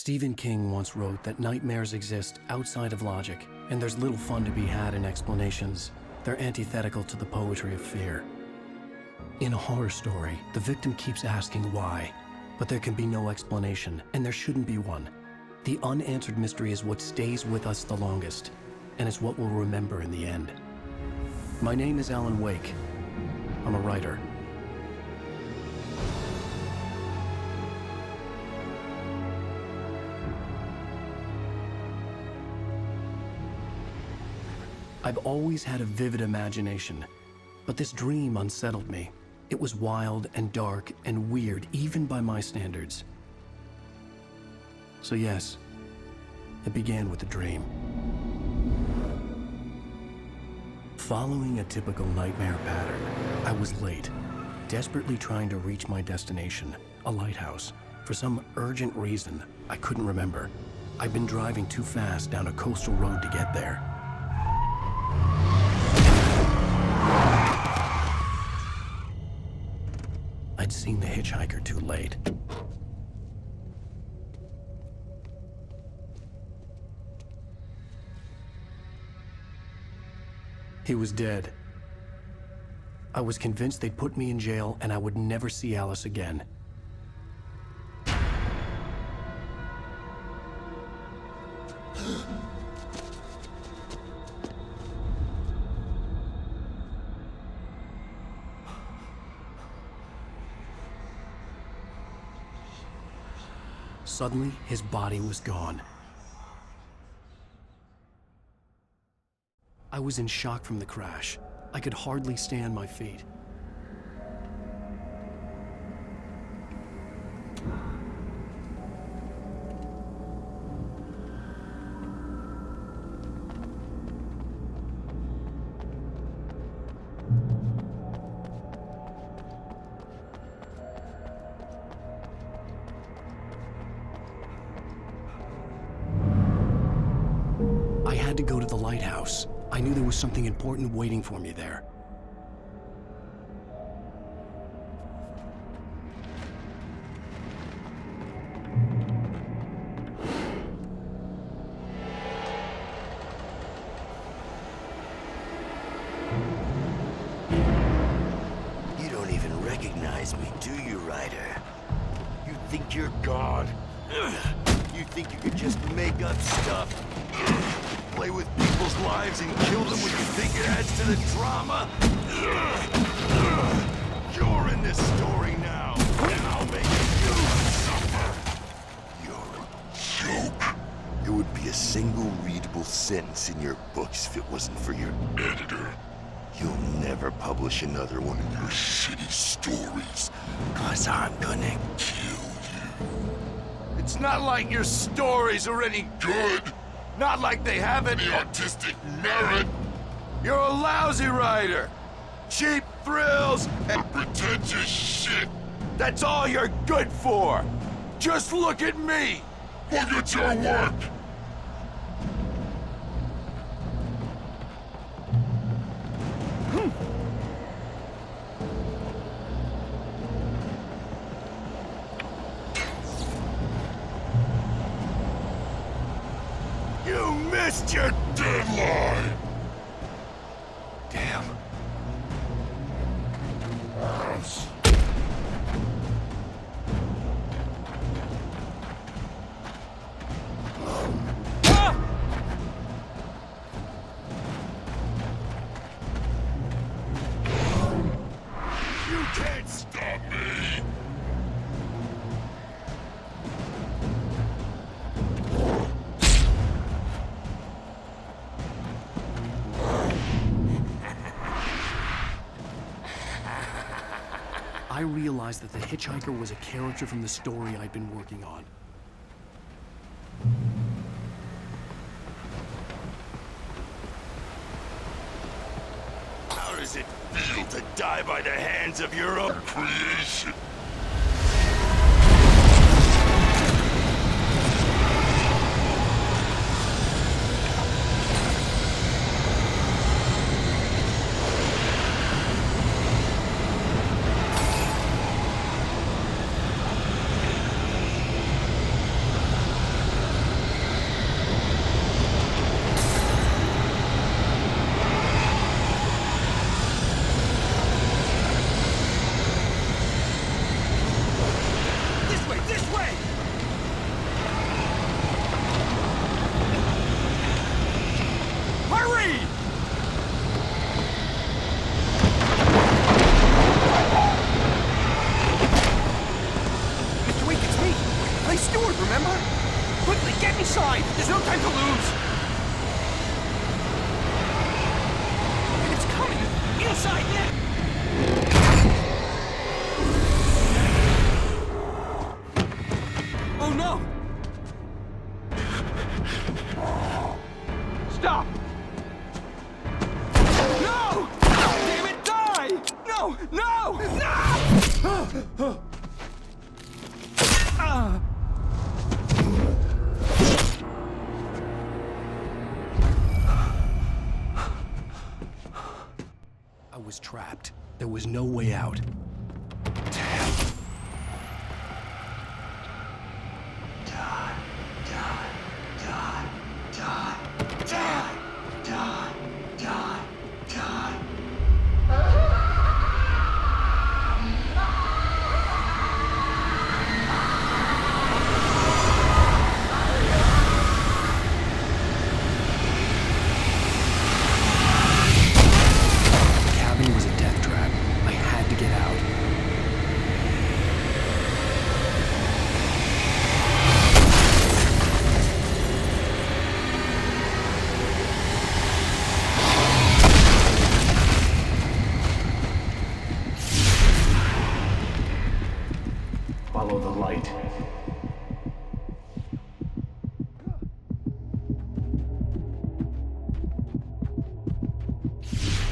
Stephen King once wrote that nightmares exist outside of logic, and there's little fun to be had in explanations. They're antithetical to the poetry of fear. In a horror story, the victim keeps asking why, but there can be no explanation, and there shouldn't be one. The unanswered mystery is what stays with us the longest, and it's what we'll remember in the end. My name is Alan Wake. I'm a writer. I've always had a vivid imagination, but this dream unsettled me. It was wild and dark and weird, even by my standards. So yes, it began with a dream. Following a typical nightmare pattern, I was late, desperately trying to reach my destination, a lighthouse. For some urgent reason, I couldn't remember. I'd been driving too fast down a coastal road to get there. I'd seen the hitchhiker too late. He was dead. I was convinced they'd put me in jail and I would never see Alice again. Suddenly, his body was gone. I was in shock from the crash. I could hardly stay on my feet. I had to go to the lighthouse. I knew there was something important waiting for me there. You don't even recognize me, do you, Ryder? You think you're God? You think you could just make up stuff? Play with people's lives and kill them when you think it adds to the drama? You're in this story now, and I'll make you suffer. You're a joke. It would be a single readable sentence in your books if it wasn't for your editor. You'll never publish another one of your shitty stories, 'cause I'm gonna kill you. It's not like your stories are any good. Not like they have any artistic merit. You're a lousy writer. Cheap thrills and pretentious shit. That's all you're good for. Just look at me. Look at your work. You missed your deadline! Damn. You can't stop me! I realized that the hitchhiker was a character from the story I'd been working on. How does it feel to die by the hands of your own creation? inside, Nick! Oh no! Stop! No! Damn it, die! No! No! No! I was trapped. There was no way out. Follow the light.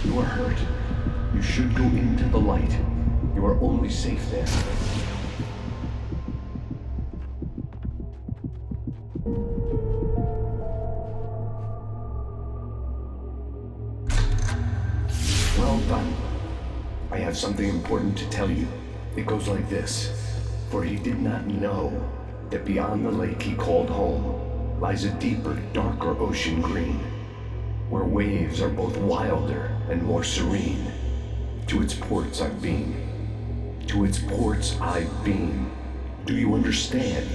You are hurt. You should go into the light. You are only safe there. Well done. I have something important to tell you. It goes like this. For he did not know that beyond the lake he called home lies a deeper, darker ocean green, where waves are both wilder and more serene. To its ports I beam. To its ports I beam. Do you understand?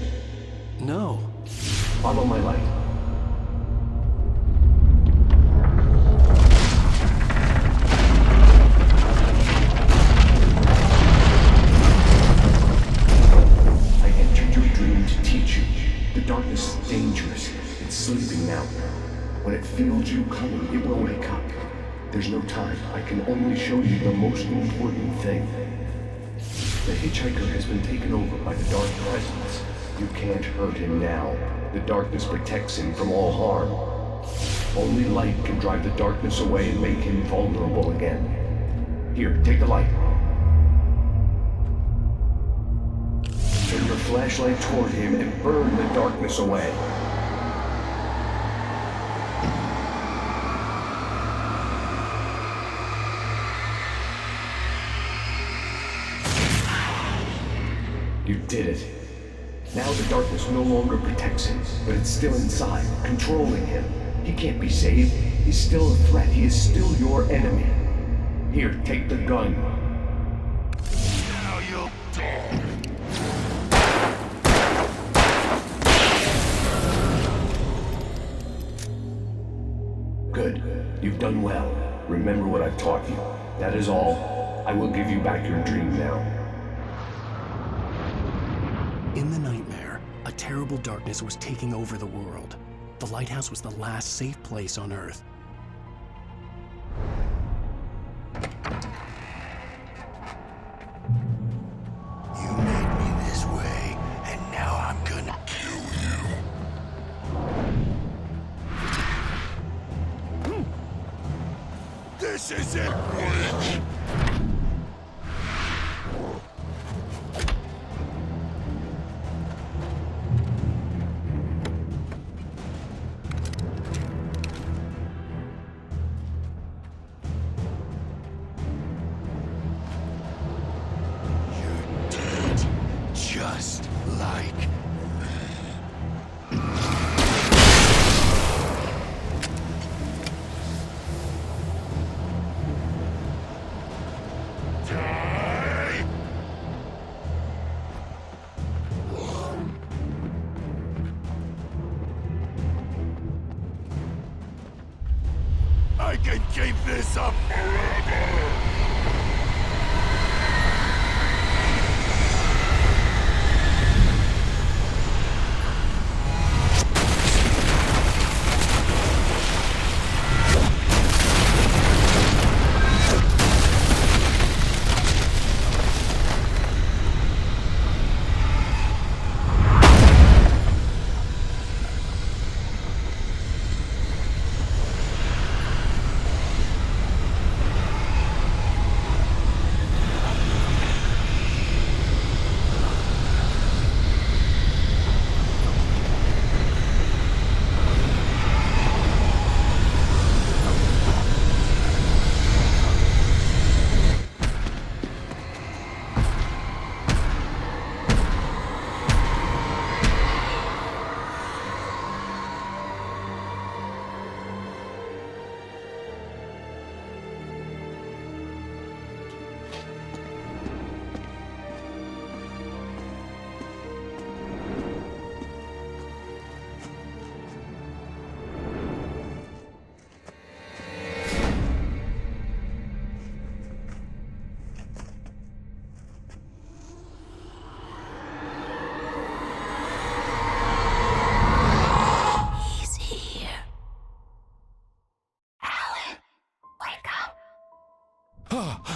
No. Follow my light. Darkness is dangerous. It's sleeping now. When it feels you coming, it will wake up. There's no time. I can only show you the most important thing. The hitchhiker has been taken over by the dark presence. You can't hurt him now. The darkness protects him from all harm. Only light can drive the darkness away and make him vulnerable again. Here, take the light. Turn your flashlight toward him and burn the darkness away. You did it. Now the darkness no longer protects him, but it's still inside, controlling him. He can't be saved. He's still a threat. He is still your enemy. Here, take the gun. Now you'll die. Good. You've done well. Remember what I've taught you. That is all. I will give you back your dream now. In the nightmare, a terrible darkness was taking over the world. The lighthouse was the last safe place on Earth. You made me this way, and now I'm gonna kill you. This is it, witch! Just like die. I can keep this up forever.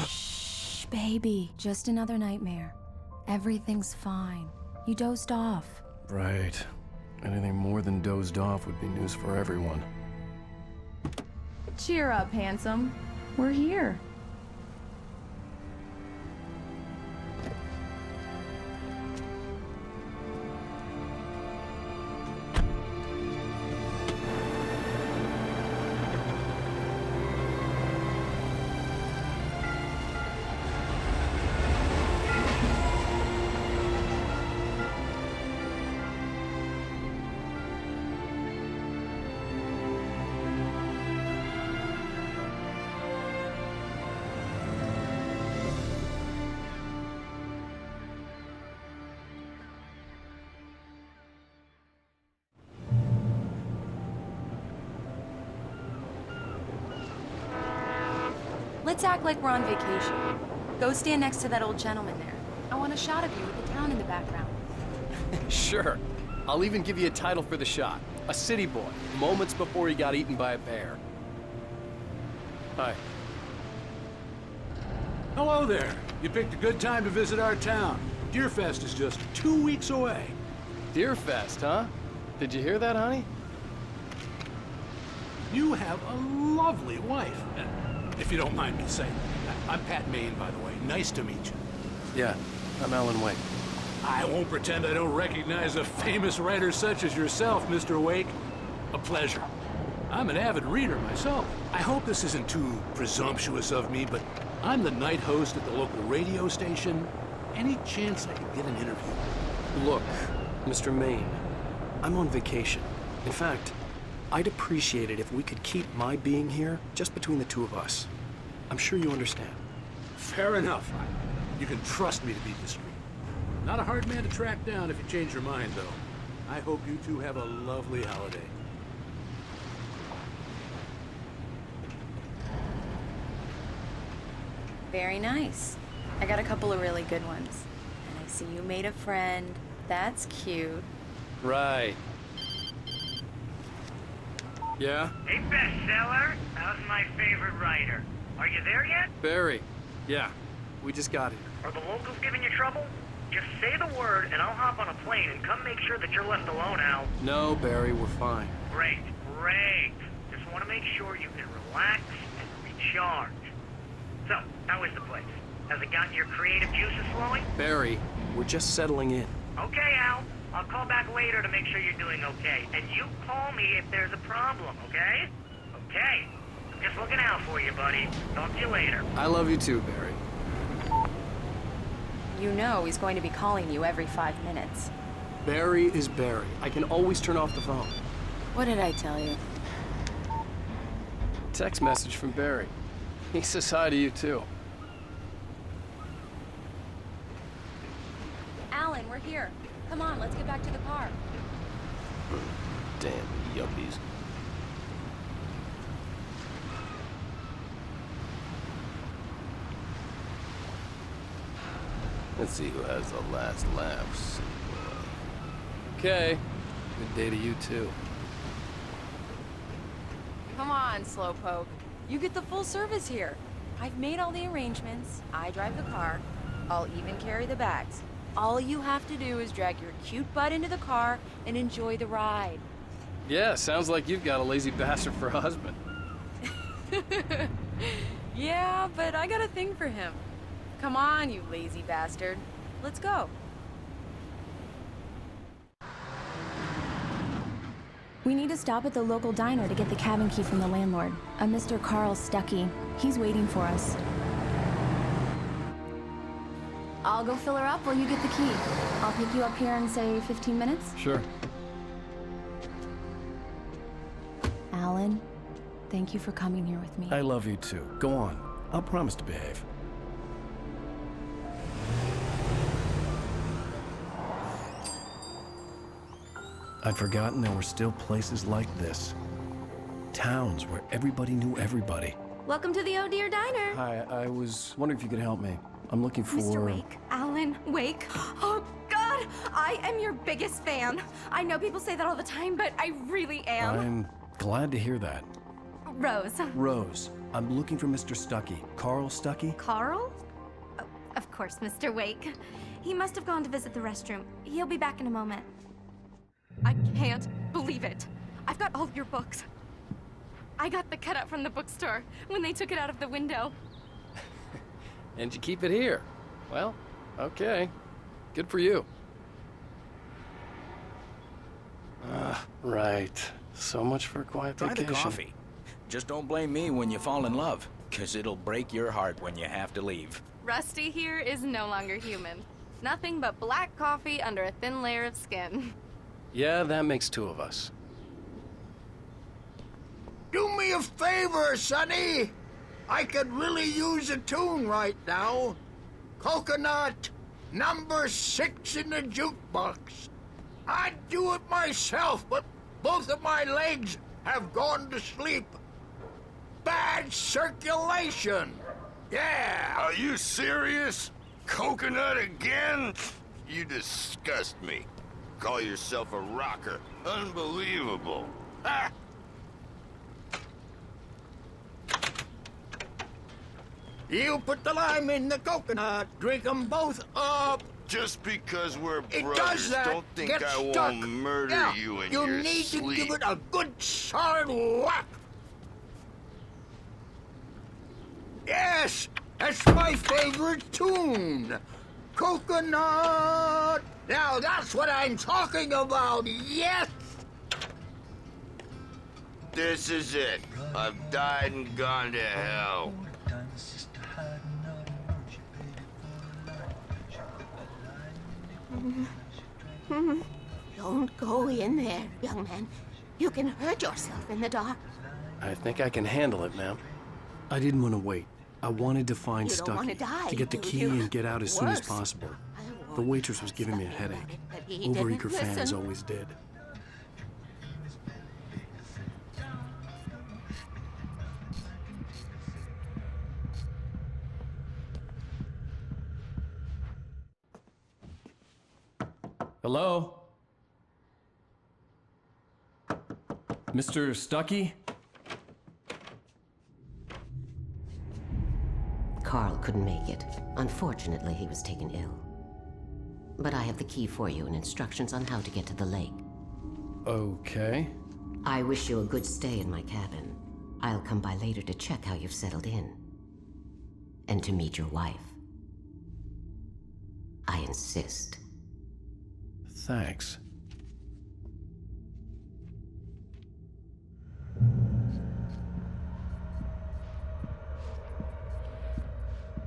Shh, baby. Just another nightmare. Everything's fine. You dozed off. Right. Anything more than dozed off would be news for everyone. Cheer up, handsome. We're here. Let's act like we're on vacation. Go stand next to that old gentleman there. I want a shot of you with the town in the background. Sure. I'll even give you a title for the shot. A city boy, moments before he got eaten by a bear. Hi. Hello there. You picked a good time to visit our town. Deerfest is just 2 weeks away. Deerfest, huh? Did you hear that, honey? You have a lovely wife. If you don't mind me saying. I'm Pat Maine, by the way. Nice to meet you. Yeah, I'm Alan Wake. I won't pretend I don't recognize a famous writer such as yourself, Mr. Wake. A pleasure. I'm an avid reader myself. I hope this isn't too presumptuous of me, but I'm the night host at the local radio station. Any chance I could get an interview? Look, Mr. Maine, I'm on vacation. In fact, I'd appreciate it if we could keep my being here just between the two of us. I'm sure you understand. Fair enough. You can trust me to be discreet. Not a hard man to track down if you change your mind, though. I hope you two have a lovely holiday. Very nice. I got a couple of really good ones. And I see you made a friend. That's cute. Right. Yeah? Hey, bestseller. How's my favorite writer? Are you there yet? Barry. Yeah, we just got here. Are the locals giving you trouble? Just say the word and I'll hop on a plane and come make sure that you're left alone, Al. No, Barry, we're fine. Great, great. Just want to make sure you can relax and recharge. So, how is the place? Has it gotten your creative juices flowing? Barry, we're just settling in. Okay, Al. I'll call back later to make sure you're doing okay. And you call me if there's a problem, okay? Okay. I'm just looking out for you, buddy. Talk to you later. I love you too, Barry. You know he's going to be calling you every 5 minutes. Barry is Barry. I can always turn off the phone. What did I tell you? Text message from Barry. He says hi to you too. Alan, we're here. Come on, let's get back to the car. Damn yuppies. Let's see who has the last laugh, city boy. Okay. Good day to you too. Come on, Slowpoke. You get the full service here. I've made all the arrangements. I drive the car. I'll even carry the bags. All you have to do is drag your cute butt into the car and enjoy the ride. Yeah, sounds like you've got a lazy bastard for a husband. Yeah, but I got a thing for him. Come on, you lazy bastard. Let's go. We need to stop at the local diner to get the cabin key from the landlord, a Mr. Carl Stuckey. He's waiting for us. I'll go fill her up while you get the key. I'll pick you up here in, say, 15 minutes? Sure. Alan, thank you for coming here with me. I love you too. Go on. I'll promise to behave. I'd forgotten there were still places like this. Towns where everybody knew everybody. Welcome to the Oh Dear Diner. Hi, I was wondering if you could help me. I'm looking for... Mr. Wake. Alan Wake. Oh, God! I am your biggest fan. I know people say that all the time, but I really am. I'm glad to hear that. Rose. Rose, I'm looking for Mr. Stuckey. Carl Stuckey? Carl? Oh, of course, Mr. Wake. He must have gone to visit the restroom. He'll be back in a moment. I can't believe it. I've got all of your books. I got the cutout from the bookstore when they took it out of the window. And you keep it here. Well, okay. Good for you. Right. So much for a quiet vacation. Try the coffee. Just don't blame me when you fall in love, 'cause it'll break your heart when you have to leave. Rusty here is no longer human. Nothing but black coffee under a thin layer of skin. Yeah, that makes two of us. Do me a favor, Sonny. I could really use a tune right now. Coconut, number 6 in the jukebox. I'd do it myself, but both of my legs have gone to sleep. Bad circulation. Yeah. Are you serious? Coconut again? You disgust me. Call yourself a rocker. Unbelievable. Ha! You put the lime in the coconut. Drink them both up. Just because we're It brothers, does that. don't think Get I stuck. won't murder Yeah, you in you your need sleep. to give it a good solid whack. Yes, that's my favorite tune. Coconut. Now that's what I'm talking about. Yes. This is it. I've died and gone to hell. Don't go in there, young man. You can hurt yourself in the dark. I think I can handle it, ma'am. I didn't want to wait. I wanted to find You don't wanna Stuckey, die, to get the do key you? and get out as soon as Worse. possible. I The warned waitress was giving me a Stuckey about headache. it, but he didn't Overeager fans listen. always did. Hello? Mr. Stuckey? Carl couldn't make it. Unfortunately, he was taken ill. But I have the key for you and instructions on how to get to the lake. Okay. I wish you a good stay in my cabin. I'll come by later to check how you've settled in. And to meet your wife. I insist. Thanks.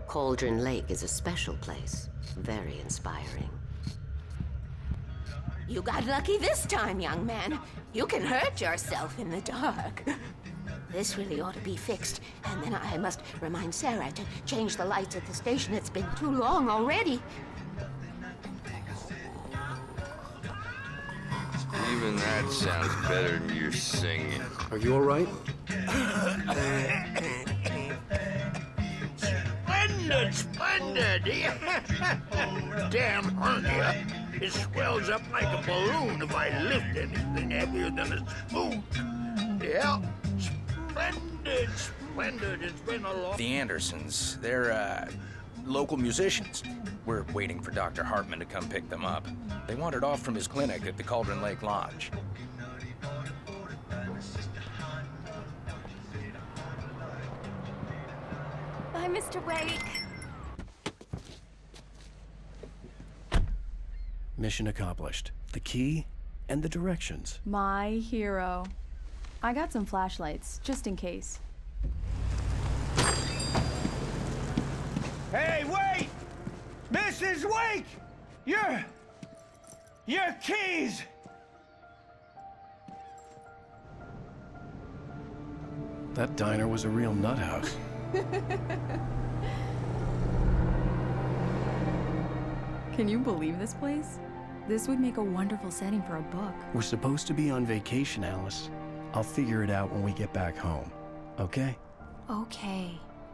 Cauldron Lake is a special place. Very inspiring. You got lucky this time, young man. You can hurt yourself in the dark. This really ought to be fixed. And then I must remind Sarah to change the lights at the station. It's been too long already. Even that sounds better than your singing. Are you all right? Splendid, splendid. Damn hernia. It swells up like a balloon if I lift anything heavier than a spoon. Yeah, splendid, splendid. It's been a long... The Andersons, they're, local musicians. We're waiting for Dr. Hartman to come pick them up. They wandered off from his clinic at the Cauldron Lake Lodge. Bye, Mr. Wake. Mission accomplished. The key and the directions. My hero. I got some flashlights, just in case. Hey, wait! Mrs. Wake! Your keys! That diner was a real nut house. Can you believe this place? This would make a wonderful setting for a book. We're supposed to be on vacation, Alice. I'll figure it out when we get back home. Okay? Okay.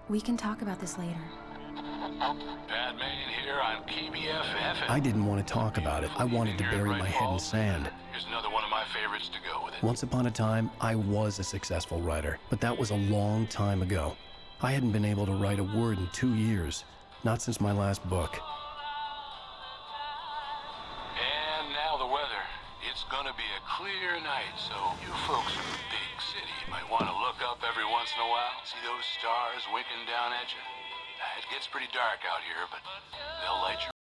We can talk about this later. Pat Main here on KBFF. I didn't want to talk about it. I wanted to bury my head in sand. Here's another one of my my favorites to go with it. Once upon a time, I was a successful writer, but that was a long time ago. I hadn't been able to write a word in 2 years, not since my last book. And now the weather. It's gonna be a clear night, so you folks in the big city might want to look up every once in a while, see those stars winking down at you. It gets pretty dark out here, but they'll light your...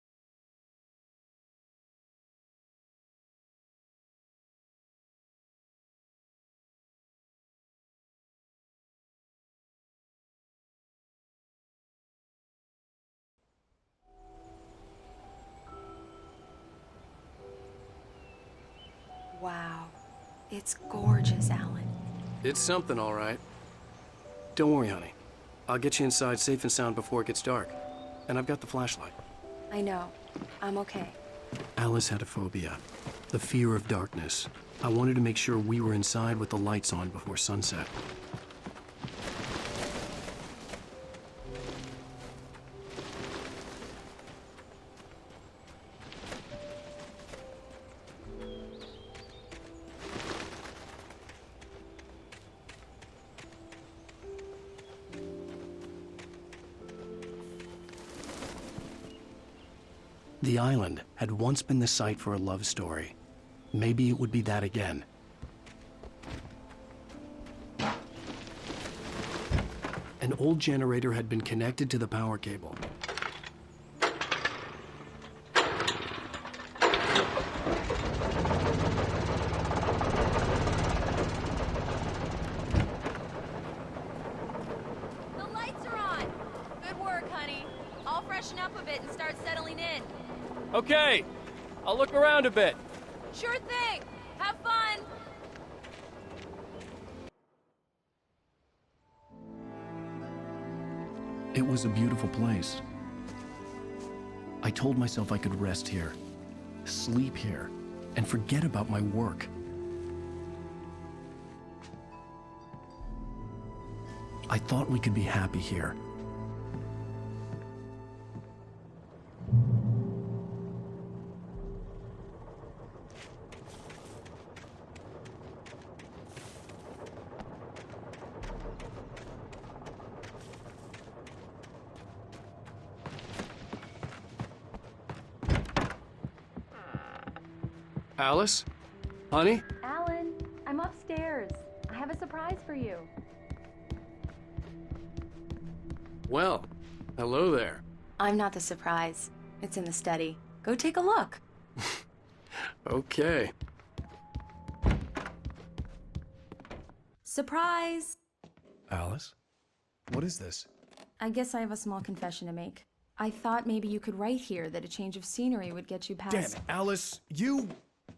Wow. It's gorgeous, Alan. It's something, all right. Don't worry, honey. I'll get you inside safe and sound before it gets dark. And I've got the flashlight. I know. I'm okay. Alice had a phobia. The fear of darkness. I wanted to make sure we were inside with the lights on before sunset. The island had once been the site for a love story. Maybe it would be that again. An old generator had been connected to the power cable. The lights are on! Good work, honey. I'll freshen up a bit and start settling in. Okay, I'll look around a bit. Sure thing! Have fun! It was a beautiful place. I told myself I could rest here, sleep here, and forget about my work. I thought we could be happy here. Alice? Honey? Alan, I'm upstairs. I have a surprise for you. Well, hello there. I'm not the surprise. It's in the study. Go take a look. Okay. Surprise! Alice? What is this? I guess I have a small confession to make. I thought maybe you could write here that a change of scenery would get you past... Damn it, Alice!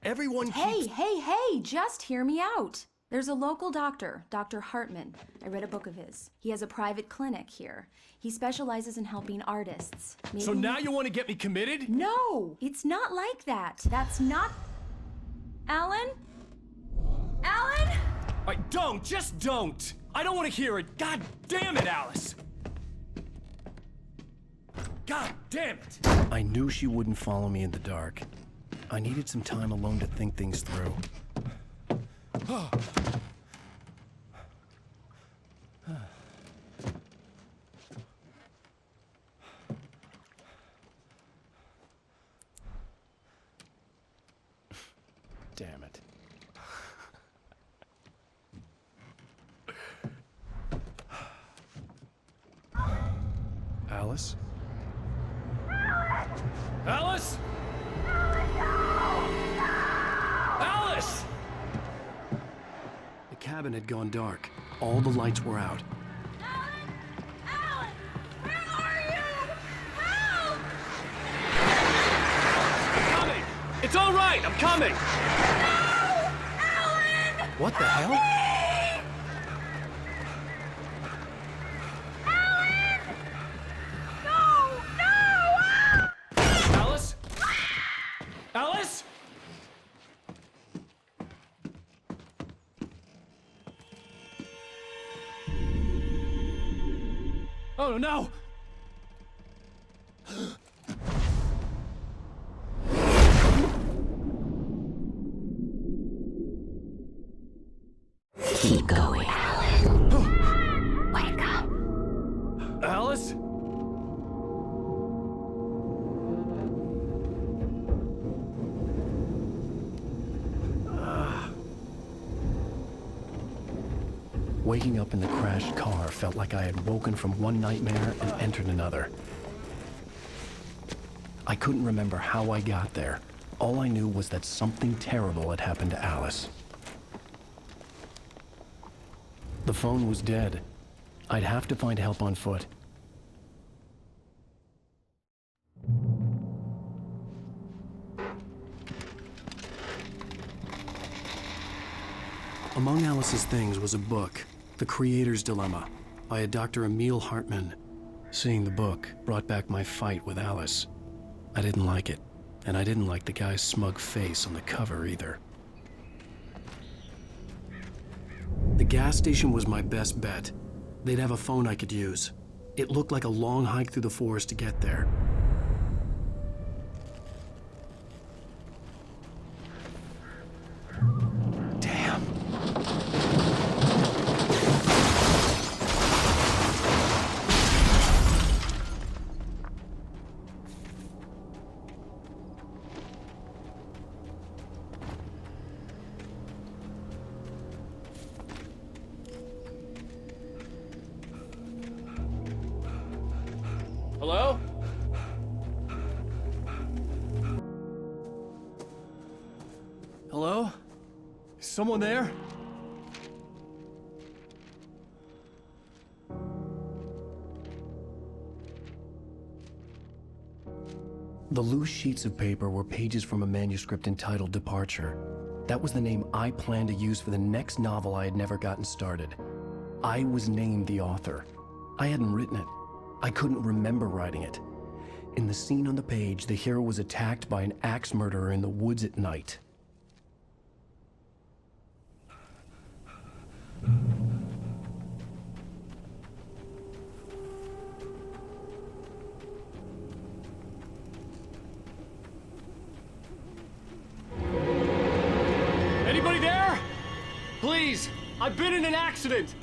Everyone Hey, just hear me out. There's a local doctor, Dr. Hartman. I read a book of his. He has a private clinic here. He specializes in helping artists. Maybe... So now you want to get me committed? No, it's not like that. That's not... Alan? Alan? Just don't! I don't want to hear it. God damn it, Alice! God damn it! I knew she wouldn't follow me in the dark. I needed some time alone to think things through. Damn it. Alice? Alice? Alice! The cabin had gone dark. All the lights were out. Alan! Alan! Where are you? Help! I'm coming! It's all right! I'm coming! No! Alan! What the hell? Alice? Oh no! Keep going. Wake up. Alice? Waking up in the crashed car felt like I had woken from one nightmare and entered another. I couldn't remember how I got there. All I knew was that something terrible had happened to Alice. The phone was dead. I'd have to find help on foot. Among Alice's things was a book, The Creator's Dilemma, by a Dr. Emil Hartman. Seeing the book brought back my fight with Alice. I didn't like it, and I didn't like the guy's smug face on the cover either. The gas station was my best bet. They'd have a phone I could use. It looked like a long hike through the forest to get there. Damn. Hello? Hello? Is someone there? The loose sheets of paper were pages from a manuscript entitled Departure. That was the name I planned to use for the next novel I had never gotten started. I was named the author. I hadn't written it. I couldn't remember writing it. In the scene on the page, the hero was attacked by an axe murderer in the woods at night. Anybody there? Please, I've been in an accident.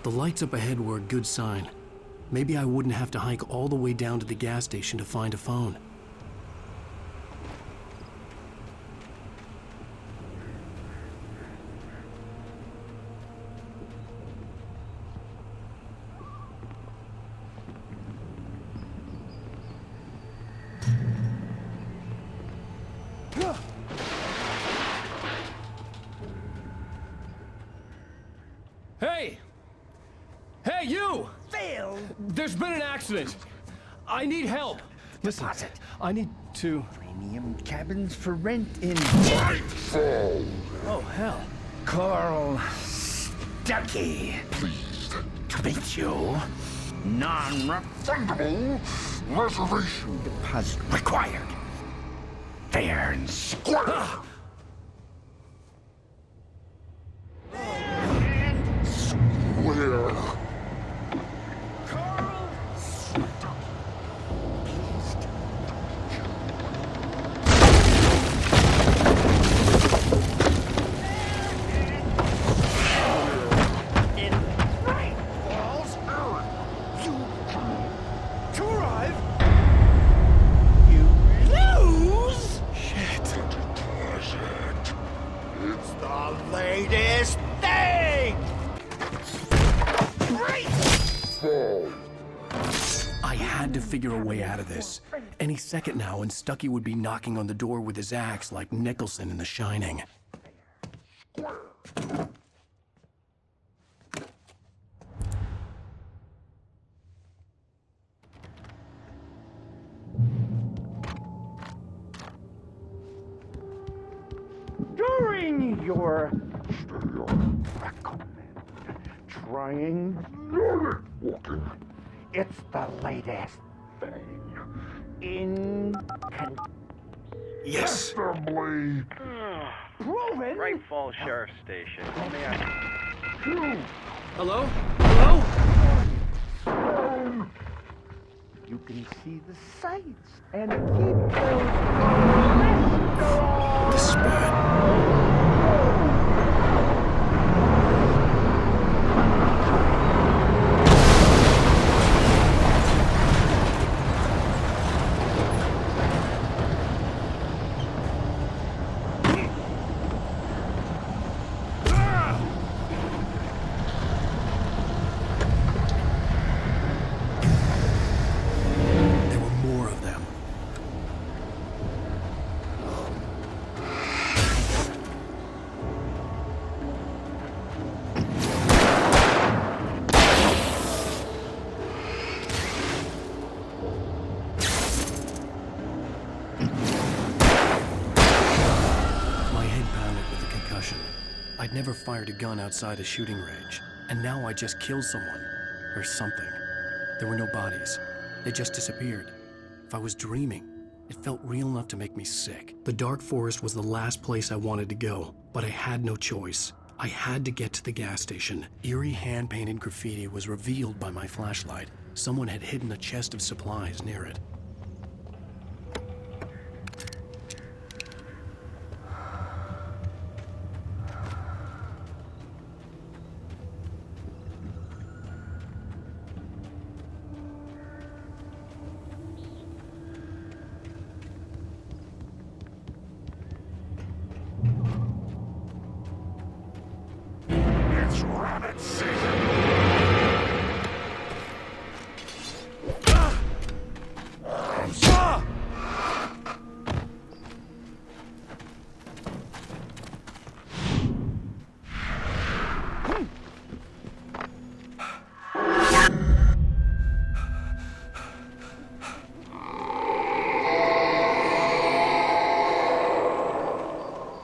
The lights up ahead were a good sign. Maybe I wouldn't have to hike all the way down to the gas station to find a phone. Hey! Hey, you! Phil! There's been an accident. I need help. Listen, I need to... Premium cabins for rent in... Nightfall! Oh, hell. Carl Stuckey. Pleased To meet you. Non-refundable reservation deposit required. Fair and square. Where? I had to figure a way out of this. Any second now, and Stuckey would be knocking on the door with his axe like Nicholson in The Shining. During your triangulated walking, it's the latest thing in Yes! proven. Great Falls Sheriff Station. Hello? Hello? you can see the sights and keep those cholesterol. I'd never fired a gun outside a shooting range, and now I just killed someone. Or something. There were no bodies. They just disappeared. If I was dreaming, it felt real enough to make me sick. The dark forest was the last place I wanted to go, but I had no choice. I had to get to the gas station. Eerie hand-painted graffiti was revealed by my flashlight. Someone had hidden a chest of supplies near it.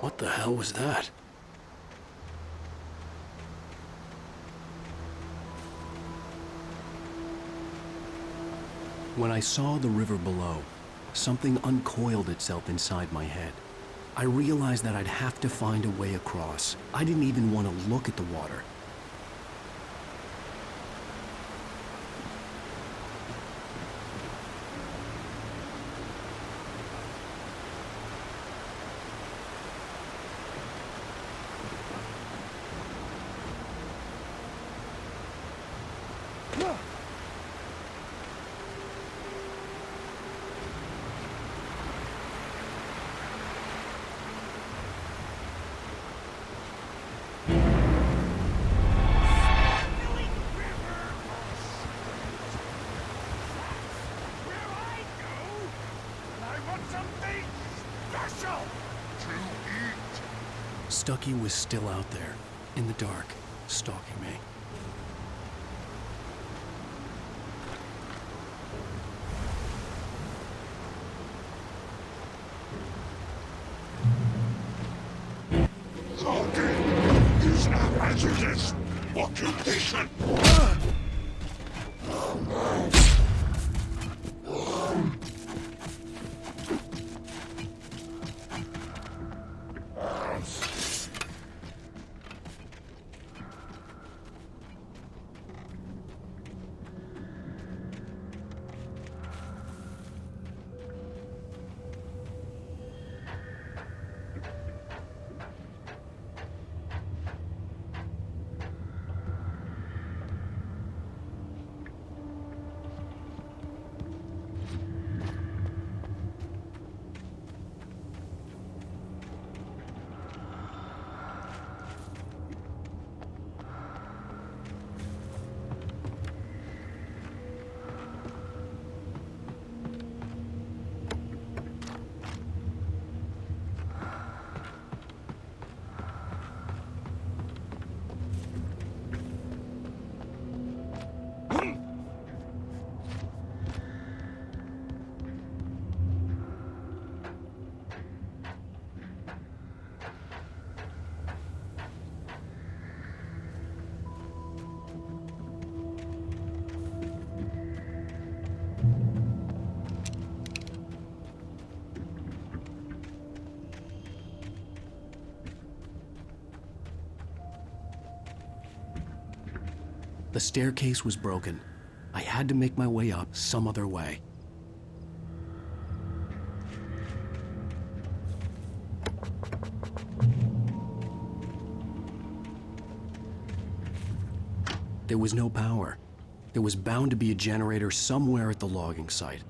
What the hell was that? When I saw the river below, something uncoiled itself inside my head. I realized that I'd have to find a way across. I didn't even want to look at the water. Stucky was still out there, in the dark, stalking me. Talking is a hazardous occupation. The staircase was broken. I had to make my way up some other way. There was no power. There was bound to be a generator somewhere at the logging site.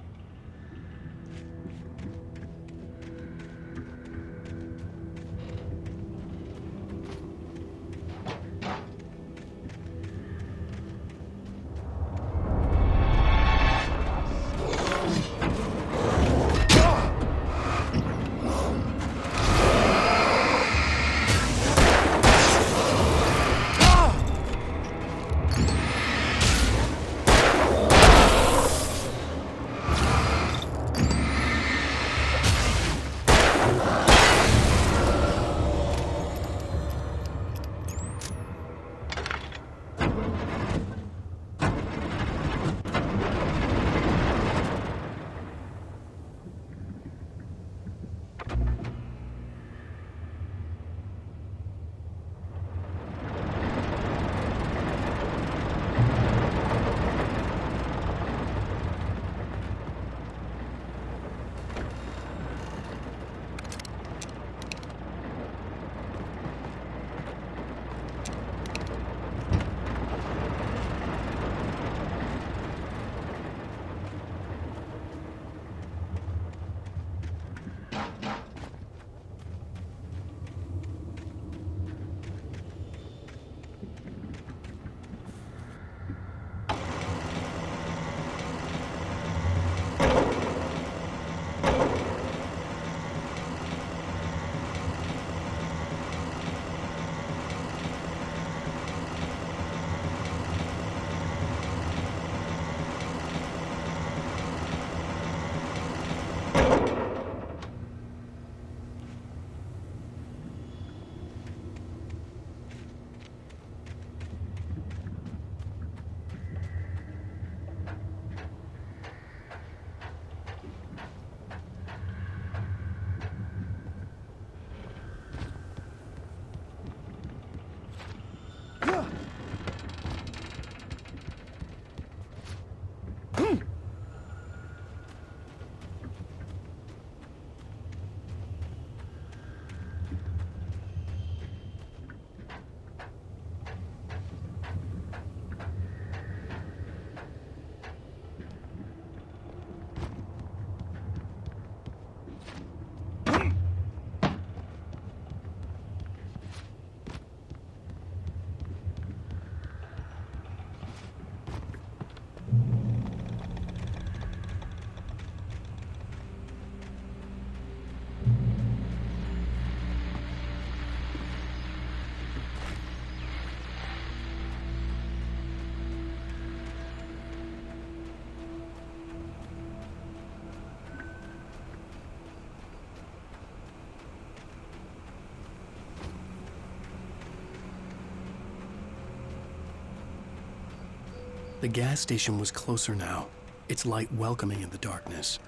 The gas station was closer now, its light welcoming in the darkness.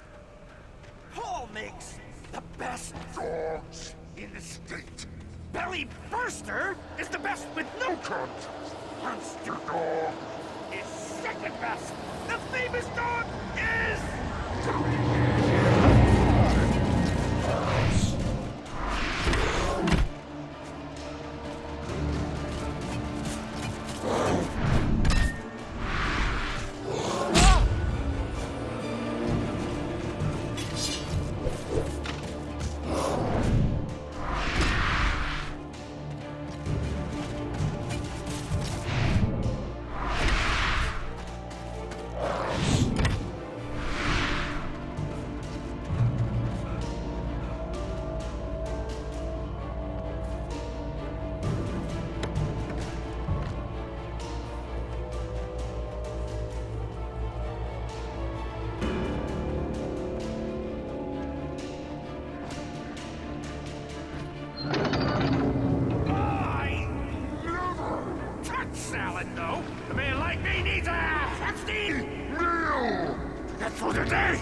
Paul makes the best dogs in the state. Belly Burster is the best with no cunt. Monster Dog is second best. The famous dog is... Salad, though. A man like me needs a hefty meal. That's for the day.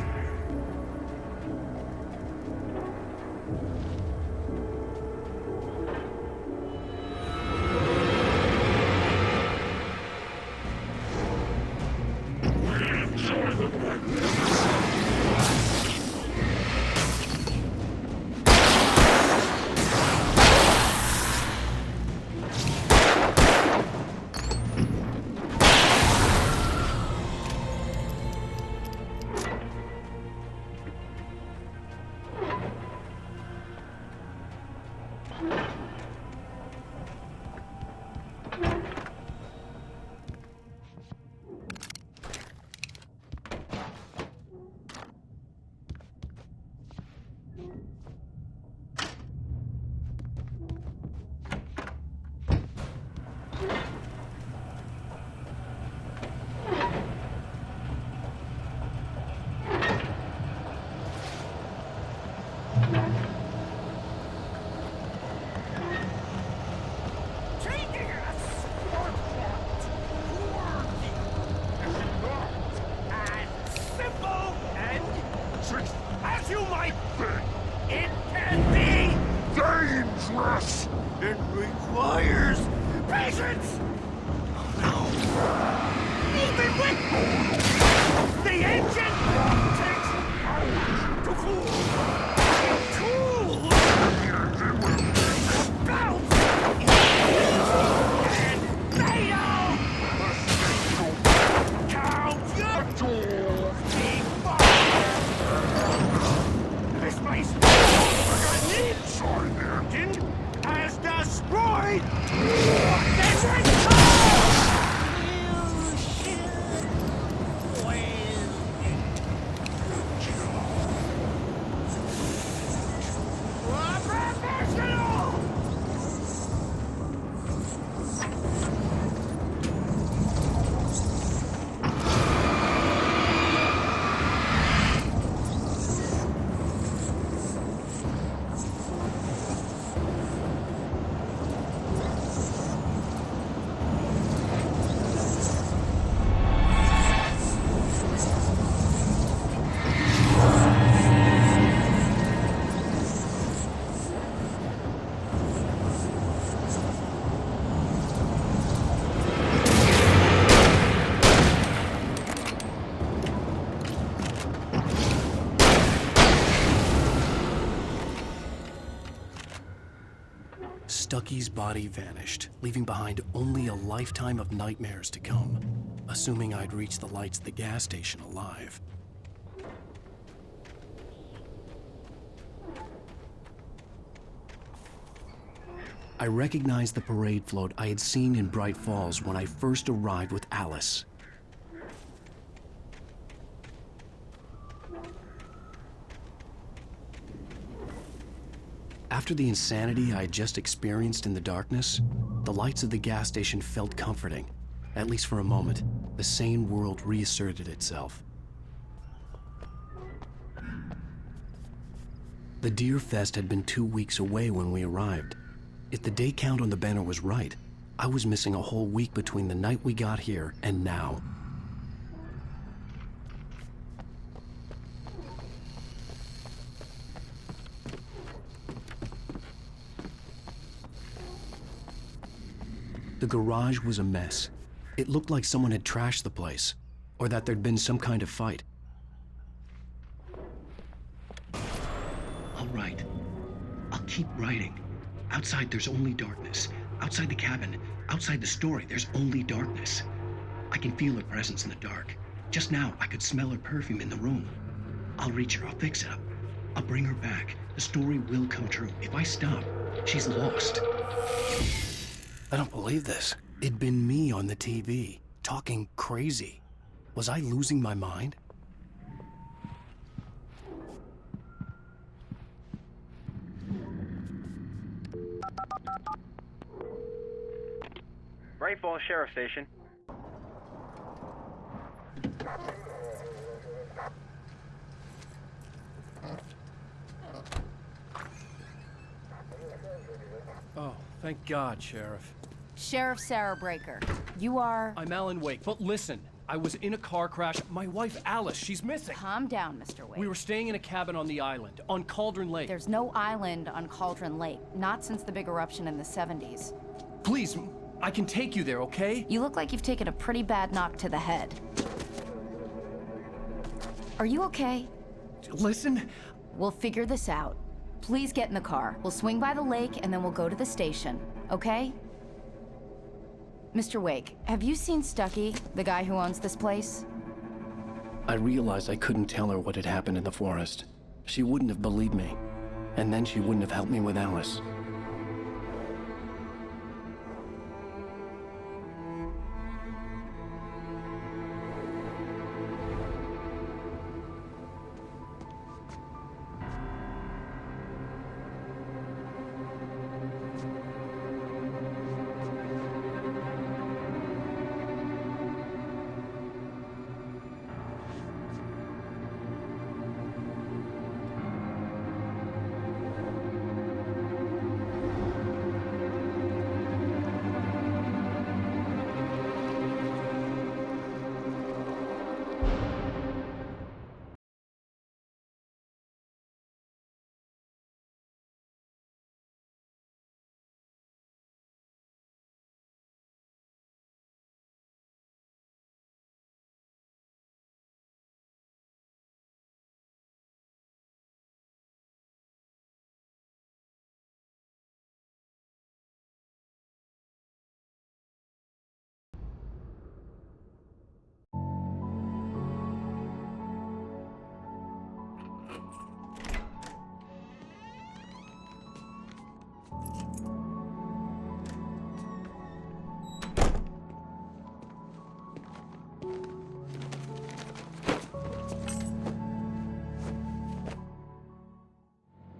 chaos. It requires patience. Oh no. Even with the engine takes hours to cool. Bounce! And fatal! Count your tools, big fire! This place engine has destroyed this entire... Stucky's body vanished, leaving behind only a lifetime of nightmares to come, assuming I'd reach the lights at the gas station alive. I recognized the parade float I had seen in Bright Falls when I first arrived with Alice. After the insanity I had just experienced in the darkness, the lights of the gas station felt comforting. At least for a moment, the sane world reasserted itself. The Deer Fest had been 2 weeks away when we arrived. If the day count on the banner was right, I was missing a whole week between the night we got here and now. The garage was a mess. It looked like someone had trashed the place, or that there'd been some kind of fight. I'll write. I'll keep writing. Outside, there's only darkness. Outside the cabin, outside the story, there's only darkness. I can feel her presence in the dark. Just now, I could smell her perfume in the room. I'll reach her, I'll fix it up. I'll bring her back. The story will come true. If I stop, she's lost. I don't believe this. It'd been me on the TV, talking crazy. Was I losing my mind? Bright Falls Sheriff Station. Oh, thank God, Sheriff. Sheriff Sarah Breaker. You are... I'm Alan Wake, but listen. I was in a car crash. My wife, Alice, she's missing. Calm down, Mr. Wake. We were staying in a cabin on the island, on Cauldron Lake. There's no island on Cauldron Lake. Not since the big eruption in the 70s. Please, I can take you there, okay? You look like you've taken a pretty bad knock to the head. Are you okay? Listen. We'll figure this out. Please get in the car. We'll swing by the lake and then we'll go to the station, okay? Mr. Wake, have you seen Stucky, the guy who owns this place? I realized I couldn't tell her what had happened in the forest. She wouldn't have believed me. And then she wouldn't have helped me with Alice.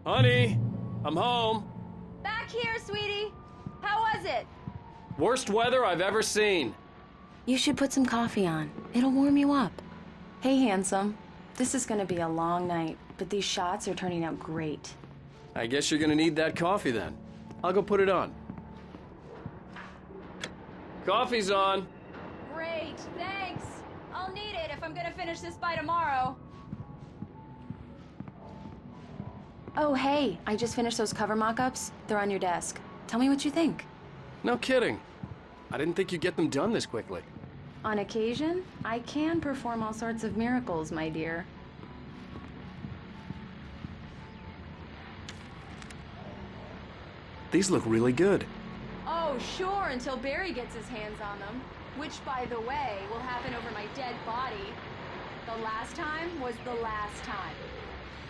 Honey, I'm home. Back here, sweetie. How was it? Worst weather I've ever seen. You should put some coffee on. It'll warm you up. Hey, handsome. This is gonna be a long night, but these shots are turning out great. I guess you're gonna need that coffee then. I'll go put it on. Coffee's on. Great, thanks. I'll need it if I'm gonna finish this by tomorrow. Oh, hey, I just finished those cover mock-ups. They're on your desk. Tell me what you think. No kidding. I didn't think you'd get them done this quickly. On occasion, I can perform all sorts of miracles, my dear. These look really good. Oh, sure, until Barry gets his hands on them. Which, by the way, will happen over my dead body. The last time was the last time.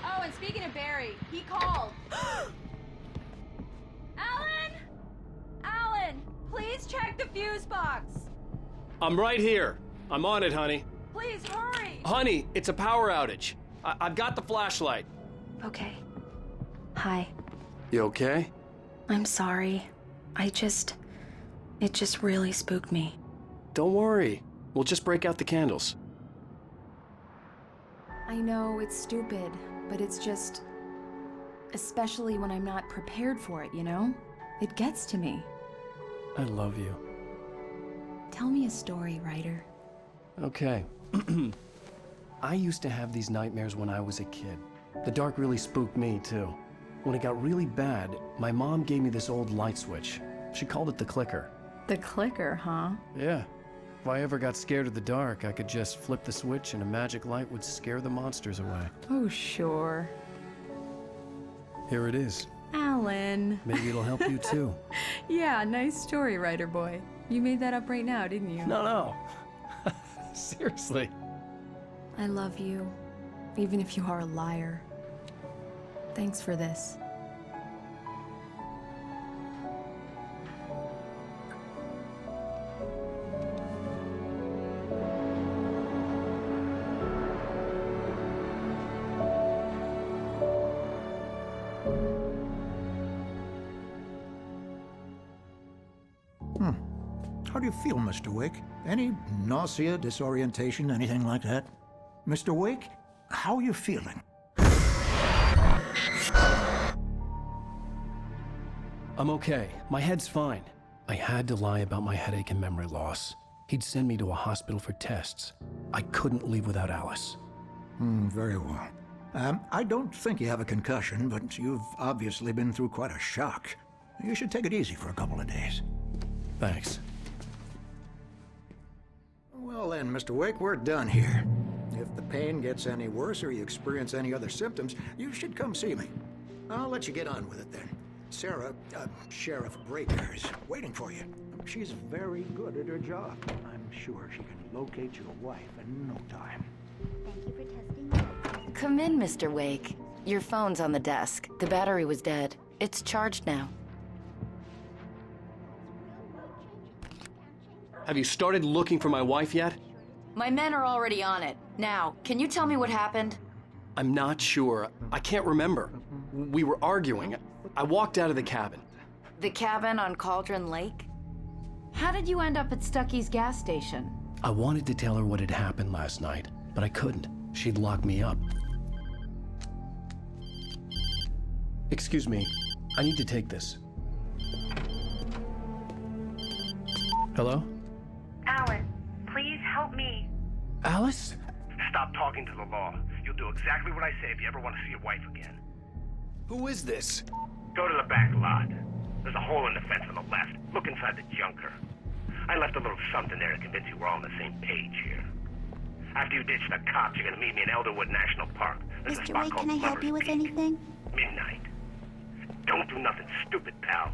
Oh, and speaking of Barry, he called. Alan! Alan, please check the fuse box. I'm right here. I'm on it, honey. Please hurry. Honey, it's a power outage. I've got the flashlight. Okay. Hi. You okay? I'm sorry. It just really spooked me. Don't worry. We'll just break out the candles. I know it's stupid, but it's just... especially when I'm not prepared for it, you know? It gets to me. I love you. Tell me a story, writer. Okay. I used to have these nightmares when I was a kid. The dark really spooked me, too. When it got really bad, my mom gave me this old light switch. She called it the clicker. The clicker, huh? Yeah. If I ever got scared of the dark, I could just flip the switch and a magic light would scare the monsters away. Oh, sure. Here it is. Alan. Maybe it'll help you, too. Yeah, nice story, writer boy. You made that up right now, didn't you? No. Seriously. I love you, even if you are a liar. Thanks for this. How do you feel, Mr. Wake? Any nausea, disorientation, anything like that? Mr. Wake, how are you feeling? I'm okay. My head's fine. I had to lie about my headache and memory loss. He'd send me to a hospital for tests. I couldn't leave without Alice. Very well. I don't think you have a concussion, but you've obviously been through quite a shock. You should take it easy for a couple of days. Thanks. Well then, Mr. Wake, we're done here. If the pain gets any worse or you experience any other symptoms, you should come see me. I'll let you get on with it then. Sarah, Sheriff Breaker, is waiting for you. She's very good at her job. I'm sure she can locate your wife in no time. Thank you for testing. Come in, Mr. Wake. Your phone's on the desk. The battery was dead. It's charged now. Have you started looking for my wife yet? My men are already on it. Now, can you tell me what happened? I'm not sure. I can't remember. We were arguing. I walked out of the cabin. The cabin on Cauldron Lake? How did you end up at Stucky's gas station? I wanted to tell her what had happened last night, but I couldn't. She'd lock me up. Excuse me. I need to take this. Hello? Alan, please help me. Alice? Stop talking to the law. You'll do exactly what I say if you ever want to see your wife again. Who is this? Go to the back lot. There's a hole in the fence on the left. Look inside the junker. I left a little something there to convince you we're all on the same page here. After you ditch the cops, you're gonna meet me in Elderwood National Park. There's a Mr. spot Wake, called can I help you with Peak. anything? Midnight. Don't do nothing stupid, pal.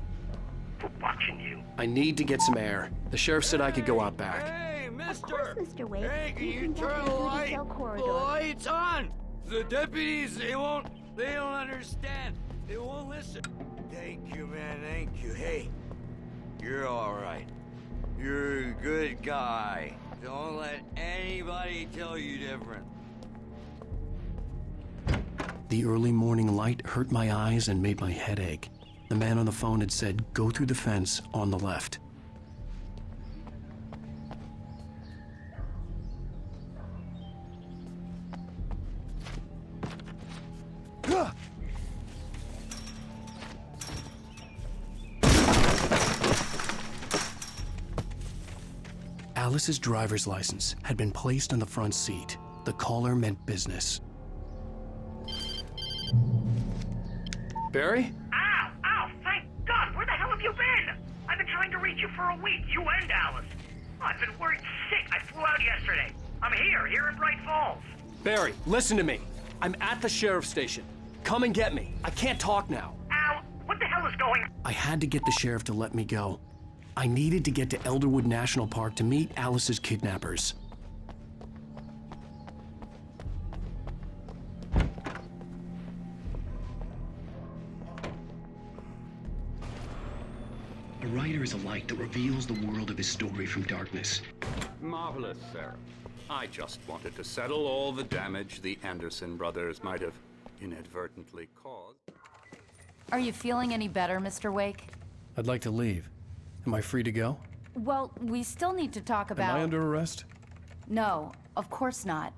We're watching you. I need to get some air. The sheriff said I could go out back. Hey, mister! Of course, Mr. Wake. Hey, can you can get turn through the light? cell corridor. The light's on! The deputies, they don't understand. They won't listen. Thank you, man, thank you. Hey, you're all right. You're a good guy. Don't let anybody tell you different. The early morning light hurt my eyes and made my head ache. The man on the phone had said, go through the fence on the left. Alice's driver's license had been placed on the front seat. The caller meant business. Barry? Ow! Ow! Thank God! Where the hell have you been? I've been trying to reach you for a week, you and Alice. Oh, I've been worried sick. I flew out yesterday. I'm here in Bright Falls. Barry, listen to me. I'm at the sheriff's station. Come and get me. I can't talk now. Al, what the hell is going on? I had to get the sheriff to let me go. I needed to get to Elderwood National Park to meet Alice's kidnappers. A writer is a light that reveals the world of his story from darkness. Marvelous, Sarah. I just wanted to settle all the damage the Anderson brothers might have inadvertently caused. Are you feeling any better, Mr. Wake? I'd like to leave. Am I free to go? Well, we still need to talk about... Am I under arrest? No, of course not.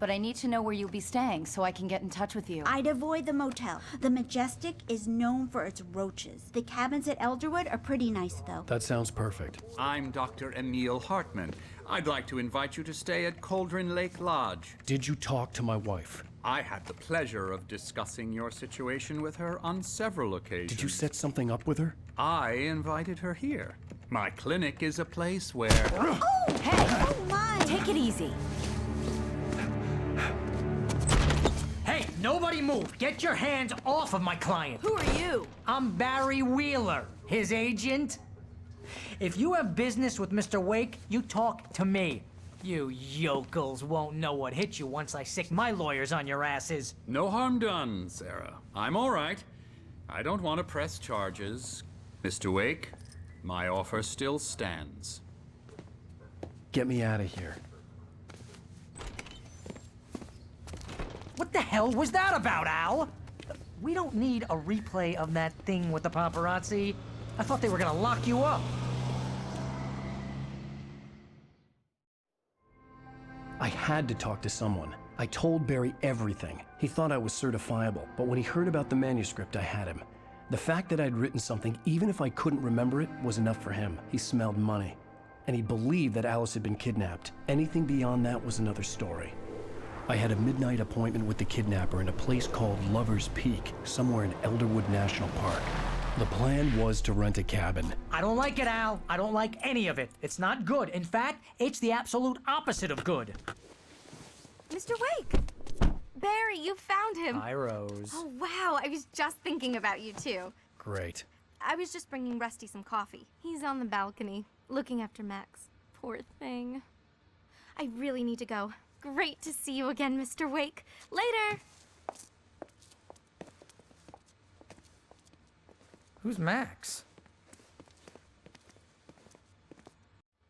But I need to know where you'll be staying so I can get in touch with you. I'd avoid the motel. The Majestic is known for its roaches. The cabins at Elderwood are pretty nice, though. That sounds perfect. I'm Dr. Emil Hartman. I'd like to invite you to stay at Cauldron Lake Lodge. Did you talk to my wife? I had the pleasure of discussing your situation with her on several occasions. Did you set something up with her? I invited her here. My clinic is a place where... Oh! Hey! Oh, my! Take it easy. Hey, nobody move! Get your hands off of my client! Who are you? I'm Barry Wheeler, his agent. If you have business with Mr. Wake, you talk to me. You yokels won't know what hit you once I sick my lawyers on your asses. No harm done, Sarah. I'm all right. I don't want to press charges. Mr. Wake, my offer still stands. Get me out of here. What the hell was that about, Al? We don't need a replay of that thing with the paparazzi. I thought they were gonna lock you up. I had to talk to someone. I told Barry everything. He thought I was certifiable, but when he heard about the manuscript, I had him. The fact that I'd written something, even if I couldn't remember it, was enough for him. He smelled money. And he believed that Alice had been kidnapped. Anything beyond that was another story. I had a midnight appointment with the kidnapper in a place called Lover's Peak, somewhere in Elderwood National Park. The plan was to rent a cabin. I don't like it, Al. I don't like any of it. It's not good. In fact, it's the absolute opposite of good. Mr. Wake! Barry, you found him. Hi, Rose. Oh, wow. I was just thinking about you, too. Great. I was just bringing Rusty some coffee. He's on the balcony, looking after Max. Poor thing. I really need to go. Great to see you again, Mr. Wake. Later! Who's Max?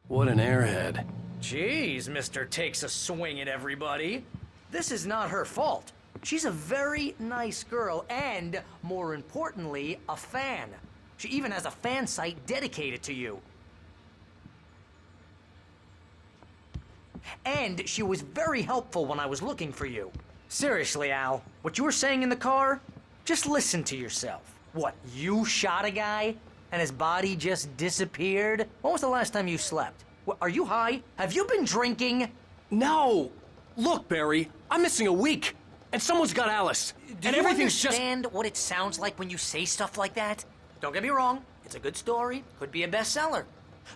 What an airhead. Jeez, Mr. Takes a swing at everybody. This is not her fault. She's a very nice girl and, more importantly, a fan. She even has a fan site dedicated to you. And she was very helpful when I was looking for you. Seriously, Al, what you were saying in the car, just listen to yourself. What, you shot a guy and his body just disappeared? When was the last time you slept? What, are you high? Have you been drinking? No! Look, Barry, I'm missing a week, and someone's got Alice. Do you understand what it sounds like when you say stuff like that? Don't get me wrong, it's a good story, could be a bestseller.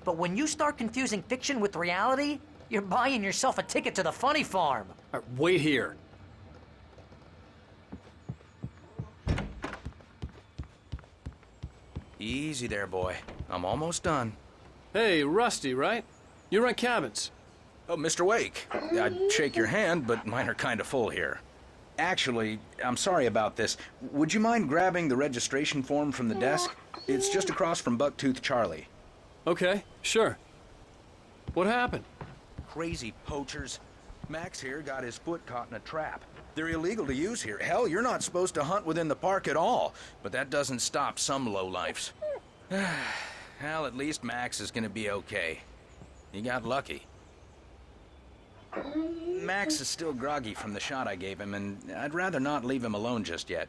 But when you start confusing fiction with reality, you're buying yourself a ticket to the funny farm. Wait here. Easy there, boy. I'm almost done. Hey, Rusty, right? You rent cabins. Oh, Mr. Wake. I'd shake your hand, but mine are kind of full here. Actually, I'm sorry about this. Would you mind grabbing the registration form from the desk? It's just across from Bucktooth Charlie. Okay, sure. What happened? Crazy poachers. Max here got his foot caught in a trap. They're illegal to use here. Hell, you're not supposed to hunt within the park at all. But that doesn't stop some lowlifes. Well, at least Max is gonna be okay. He got lucky. Max is still groggy from the shot I gave him, and I'd rather not leave him alone just yet.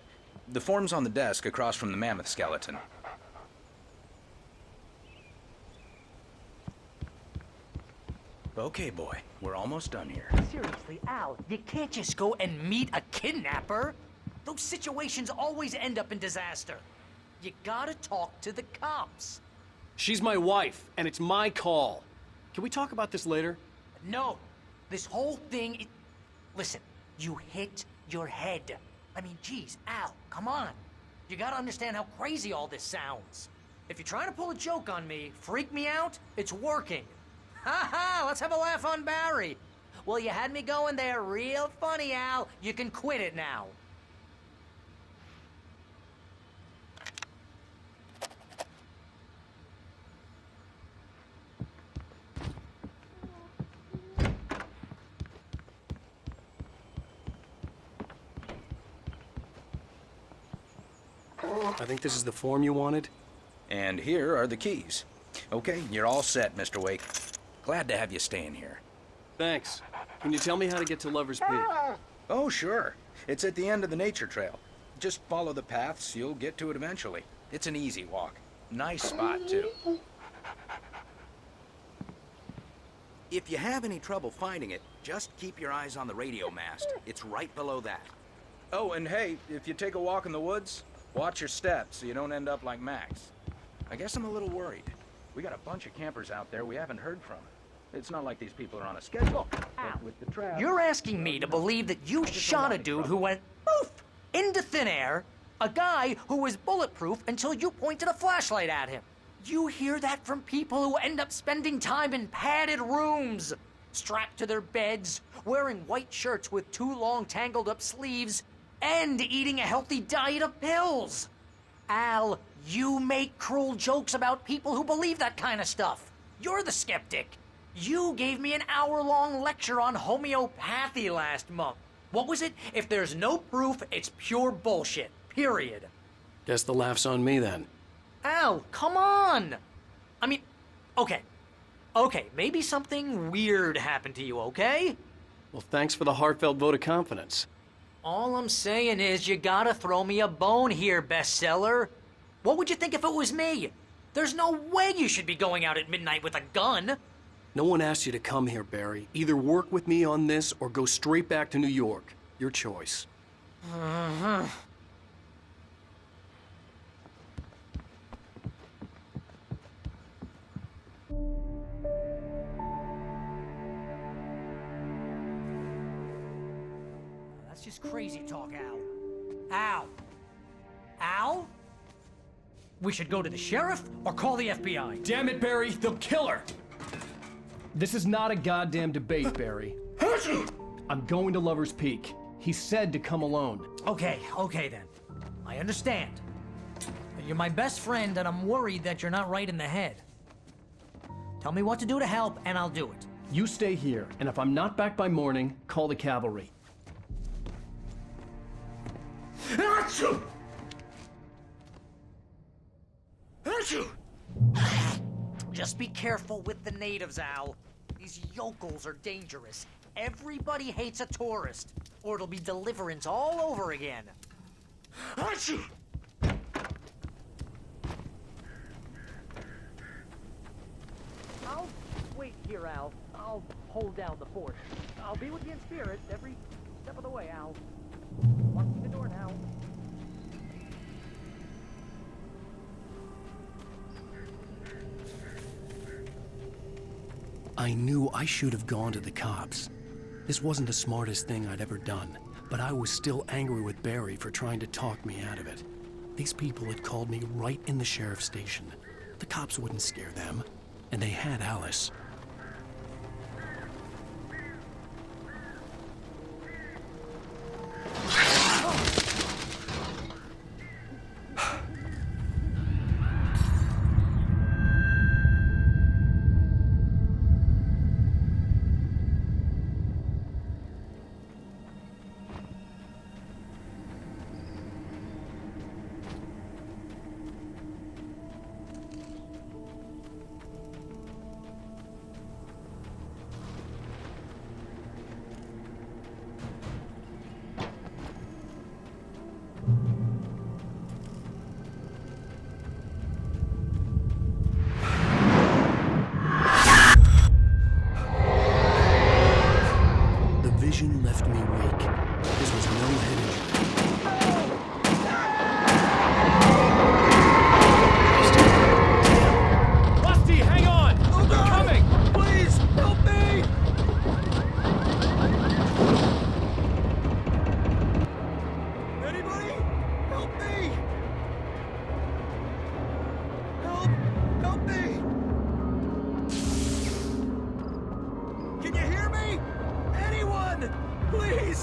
The form's on the desk across from the mammoth skeleton. Okay, boy. We're almost done here. Seriously, Al, you can't just go and meet a kidnapper. Those situations always end up in disaster. You gotta talk to the cops. She's my wife, and it's my call. Can we talk about this later? No. This whole thing... Listen, you hit your head. I mean, geez, Al, come on. You gotta understand how crazy all this sounds. If you're trying to pull a joke on me, freak me out, it's working. Ha ha! Let's have a laugh on Barry. Well, you had me going there real funny, Al. You can quit it now. I think this is the form you wanted. And here are the keys. Okay, you're all set, Mr. Wake. Glad to have you staying here. Thanks. Can you tell me how to get to Lover's Peak? Oh, sure. It's at the end of the nature trail. Just follow the paths, you'll get to it eventually. It's an easy walk. Nice spot, too. If you have any trouble finding it, just keep your eyes on the radio mast. It's right below that. Oh, and hey, if you take a walk in the woods, watch your steps so you don't end up like Max. I guess I'm a little worried. We got a bunch of campers out there we haven't heard from. It's not like these people are on a schedule. But with the trap... You're asking me to believe that you shot a dude who went poof into thin air, a guy who was bulletproof until you pointed a flashlight at him. You hear that from people who end up spending time in padded rooms, strapped to their beds, wearing white shirts with too long tangled up sleeves, and eating a healthy diet of pills. Al, you make cruel jokes about people who believe that kind of stuff. You're the skeptic. You gave me an hour-long lecture on homeopathy last month. What was it? If there's no proof, it's pure bullshit. Period. Guess the laugh's on me then. Al, come on! I mean, okay. Okay, maybe something weird happened to you, okay? Well, thanks for the heartfelt vote of confidence. All I'm saying is you gotta throw me a bone here, bestseller. What would you think if it was me? There's no way you should be going out at midnight with a gun. No one asked you to come here, Barry. Either work with me on this or go straight back to New York. Your choice. That's just crazy talk, Al. Al? Al? We should go to the sheriff or call the FBI. Damn it, Barry, they'll kill her! This is not a goddamn debate, Barry. I'm going to Lover's Peak. He said to come alone. Okay then. I understand. You're my best friend, and I'm worried that you're not right in the head. Tell me what to do to help, and I'll do it. You stay here, and if I'm not back by morning, call the cavalry. Achoo! Just be careful with the natives, Al. These yokels are dangerous. Everybody hates a tourist, or it'll be deliverance all over again. Achoo! I'll wait here, Al. I'll hold down the fort. I'll be with you in spirit every step of the way, Al. Locking the door now. I knew I should have gone to the cops. This wasn't the smartest thing I'd ever done, but I was still angry with Barry for trying to talk me out of it. These people had called me right in the sheriff's station. The cops wouldn't scare them, and they had Alice.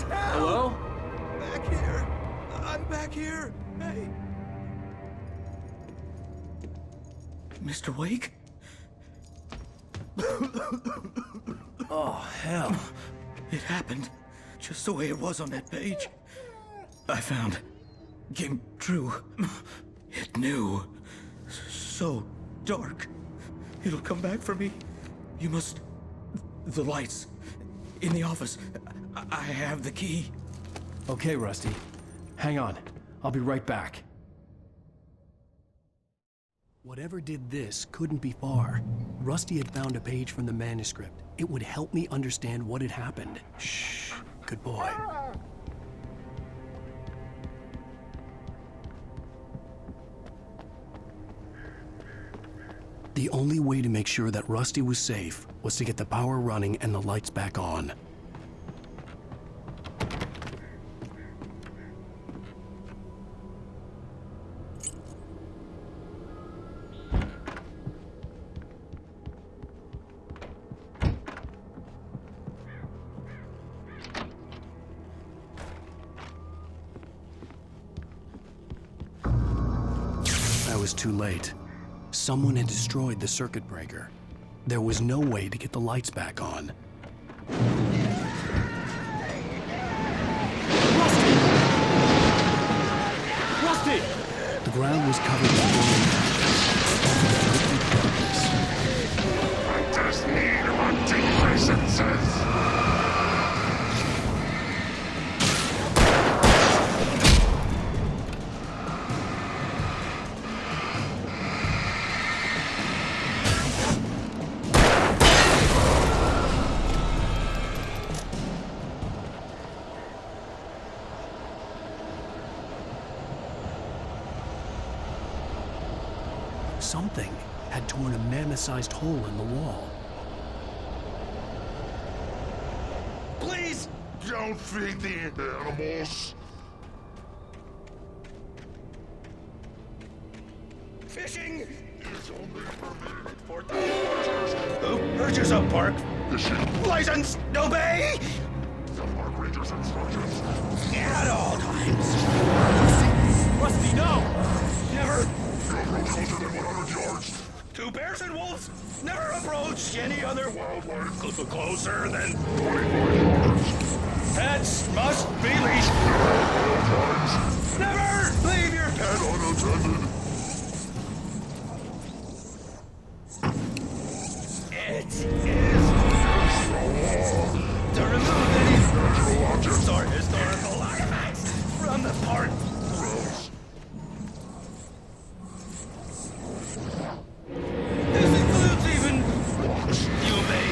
as hell! Hello? Back here. I'm back here. Hey. Mr. Wake? Oh, hell. It happened just the way it was on that page. I found. Came true. It knew. So dark. It'll come back for me. You must... The lights. In the office. I have the key. Okay, Rusty. Hang on. I'll be right back. Whatever did this couldn't be far. Rusty had found a page from the manuscript. It would help me understand what had happened. Shh. Good boy. The only way to make sure that Rusty was safe was to get the power running and the lights back on. I was too late. Someone had destroyed the circuit breaker. There was no way to get the lights back on. Rusty! The ground was covered in burning ashes. I just need my decencies. Something had torn a mammoth-sized hole in the wall. Please don't feed the animals. Fishing is only permitted for who purchase a park license. Obey the park ranger's instructions at all times. Rusty, no! Never. Closer than 100 yards. To bears and wolves, never approach any other wildlife closer than 25 yards. Pets must be leashed. Never leave your pet unattended. It is to remove any natural objects or historical artifacts from the park. This includes even you may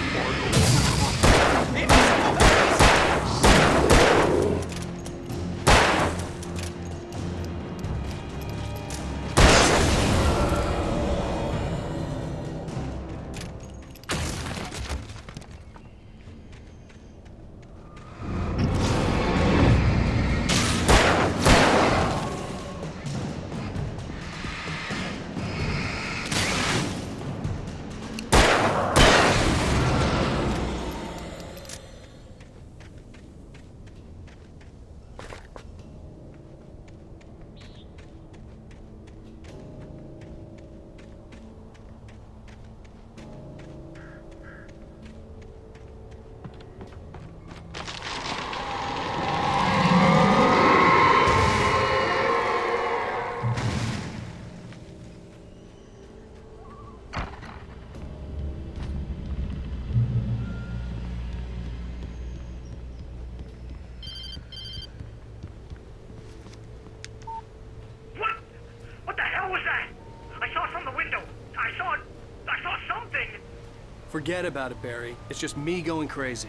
Forget about it, Barry. It's just me going crazy.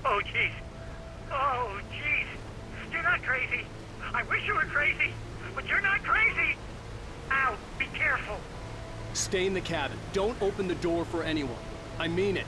Oh, jeez. Oh, jeez. You're not crazy. I wish you were crazy, but you're not crazy. Ow, be careful. Stay in the cabin. Don't open the door for anyone. I mean it.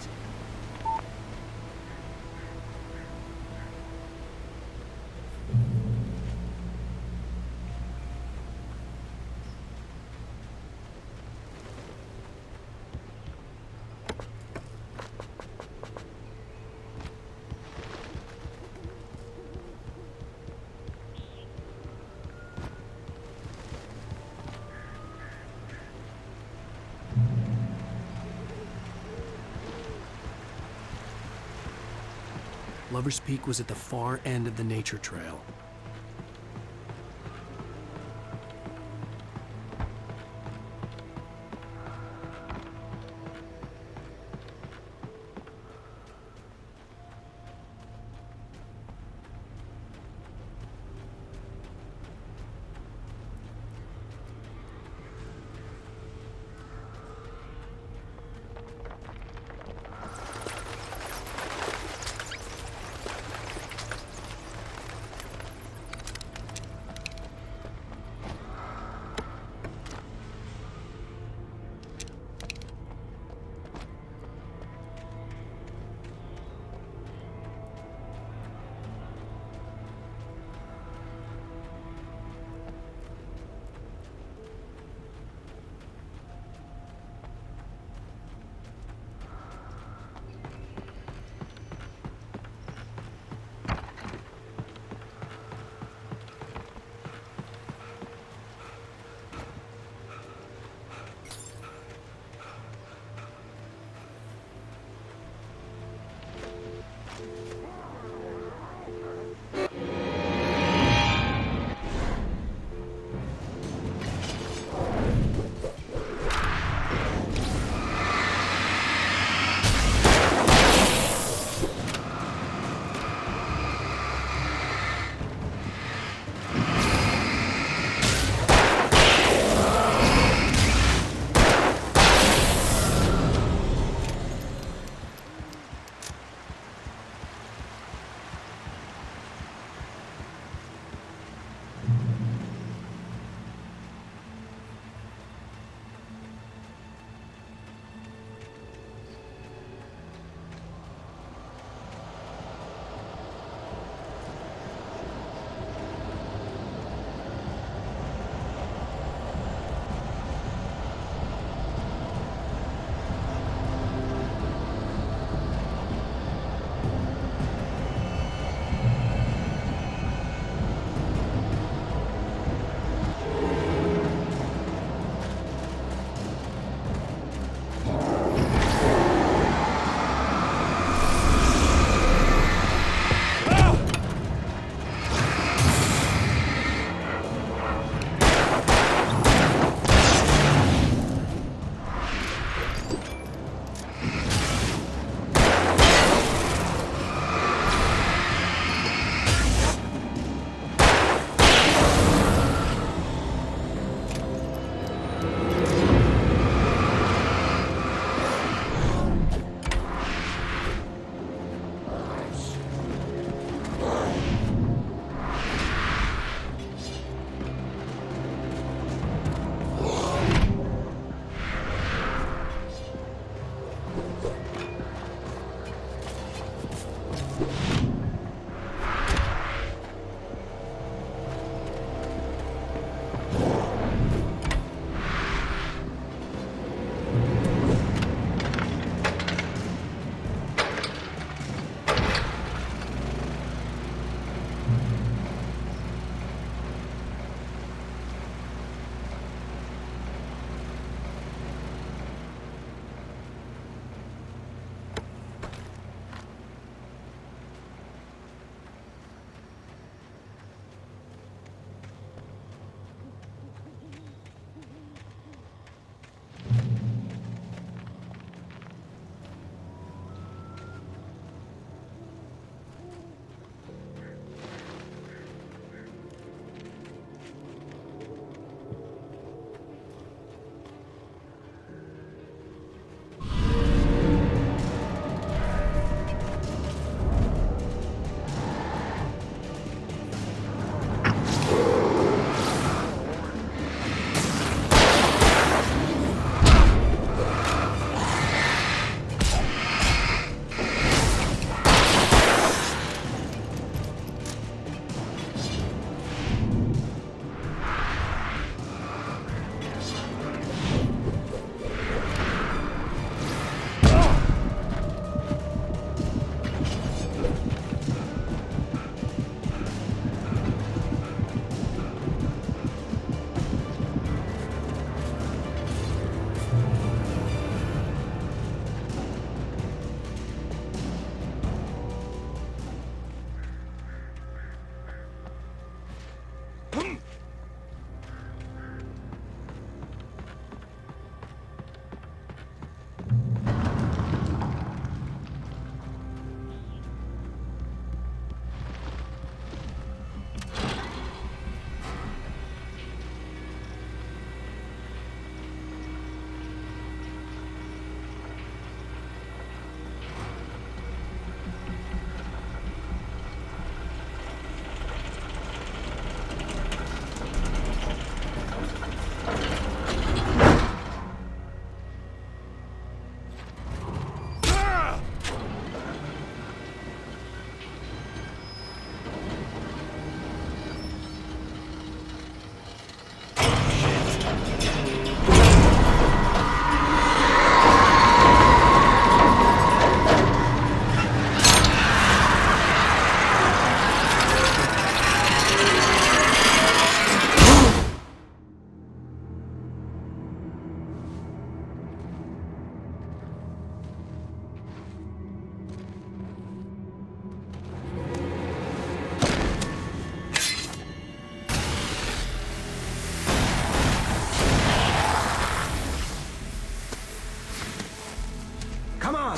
Lover's Peak was at the far end of the nature trail.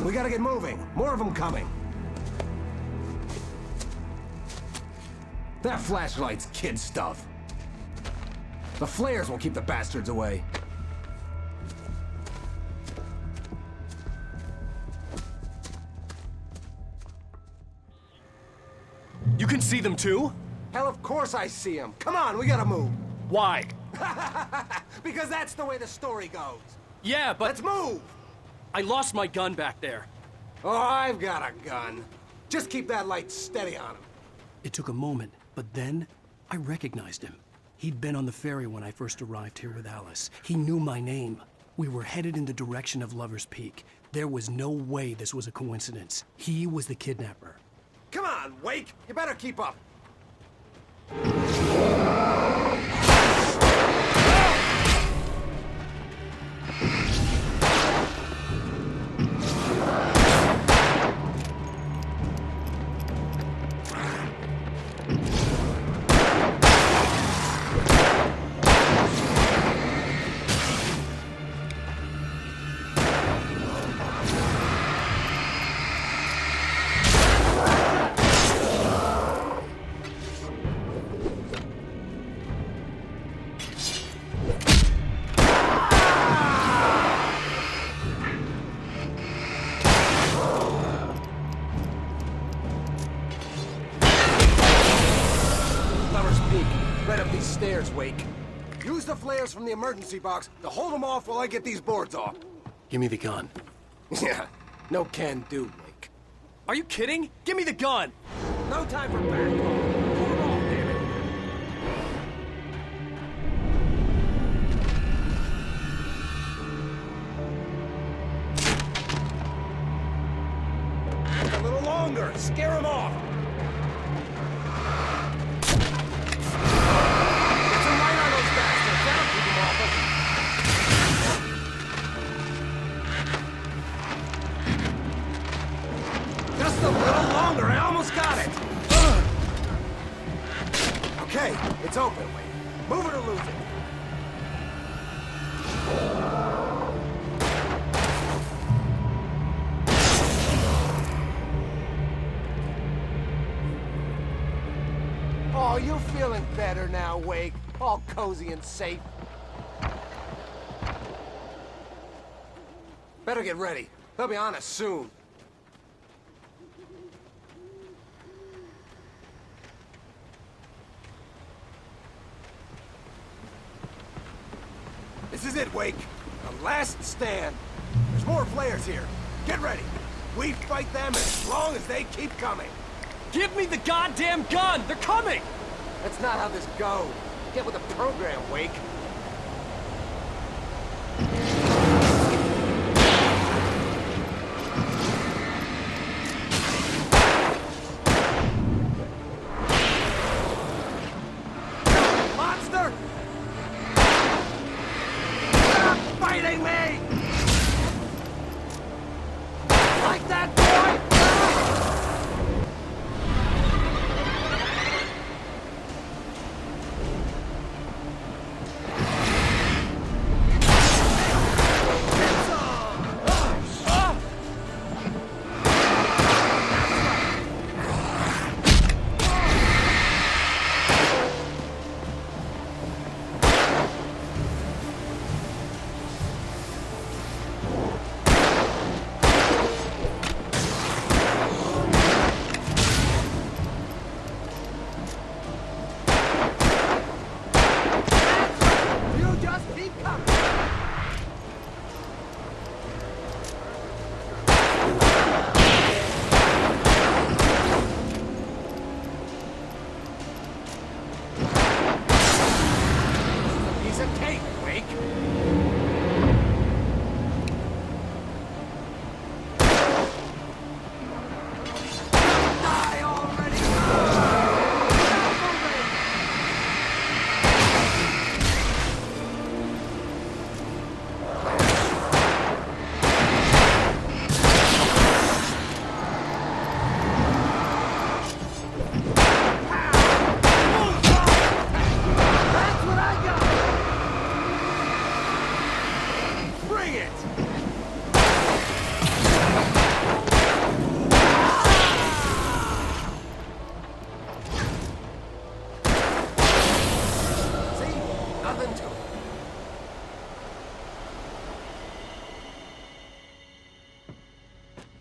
on, we gotta get moving. More of them coming. That flashlight's kid stuff. The flares will keep the bastards away. You can see them too? Hell, of course I see them. Come on, we gotta move. Why? Because that's the way the story goes. Yeah, but... Let's move! I lost my gun back there. Oh, I've got a gun. Just keep that light steady on him. It took a moment, but then I recognized him. He'd been on the ferry when I first arrived here with Alice. He knew my name. We were headed in the direction of Lover's Peak. There was no way this was a coincidence. He was the kidnapper. Come on, Wake! You better keep up. Stairs, Wake. Use the flares from the emergency box to hold them off while I get these boards off. Give me the gun. Yeah, no can do, Wake. Are you kidding? Give me the gun! No time for back. Pull them off, damn it. A little longer. Scare them off. Just a little longer, I almost got it! Okay, it's open, Wade. Move it or lose it. Oh, you're feeling better now, Wake. All cozy and safe. Better get ready. They'll be on us soon. This is it, Wake. The last stand. There's more flares here. Get ready. We fight them as long as they keep coming. Give me the goddamn gun! They're coming! That's not how this goes. Get with the program, Wake. Monster! Stop fighting me! Like that, boy!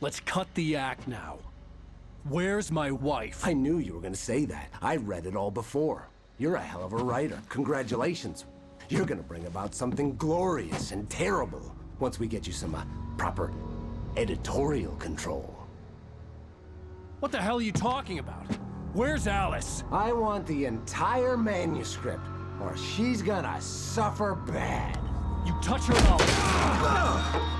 Let's cut the act now. Where's my wife? I knew you were gonna say that. I read it all before. You're a hell of a writer. Congratulations. You're gonna bring about something glorious and terrible once we get you some proper editorial control. What the hell are you talking about? Where's Alice? I want the entire manuscript, or she's gonna suffer bad. You touch her up.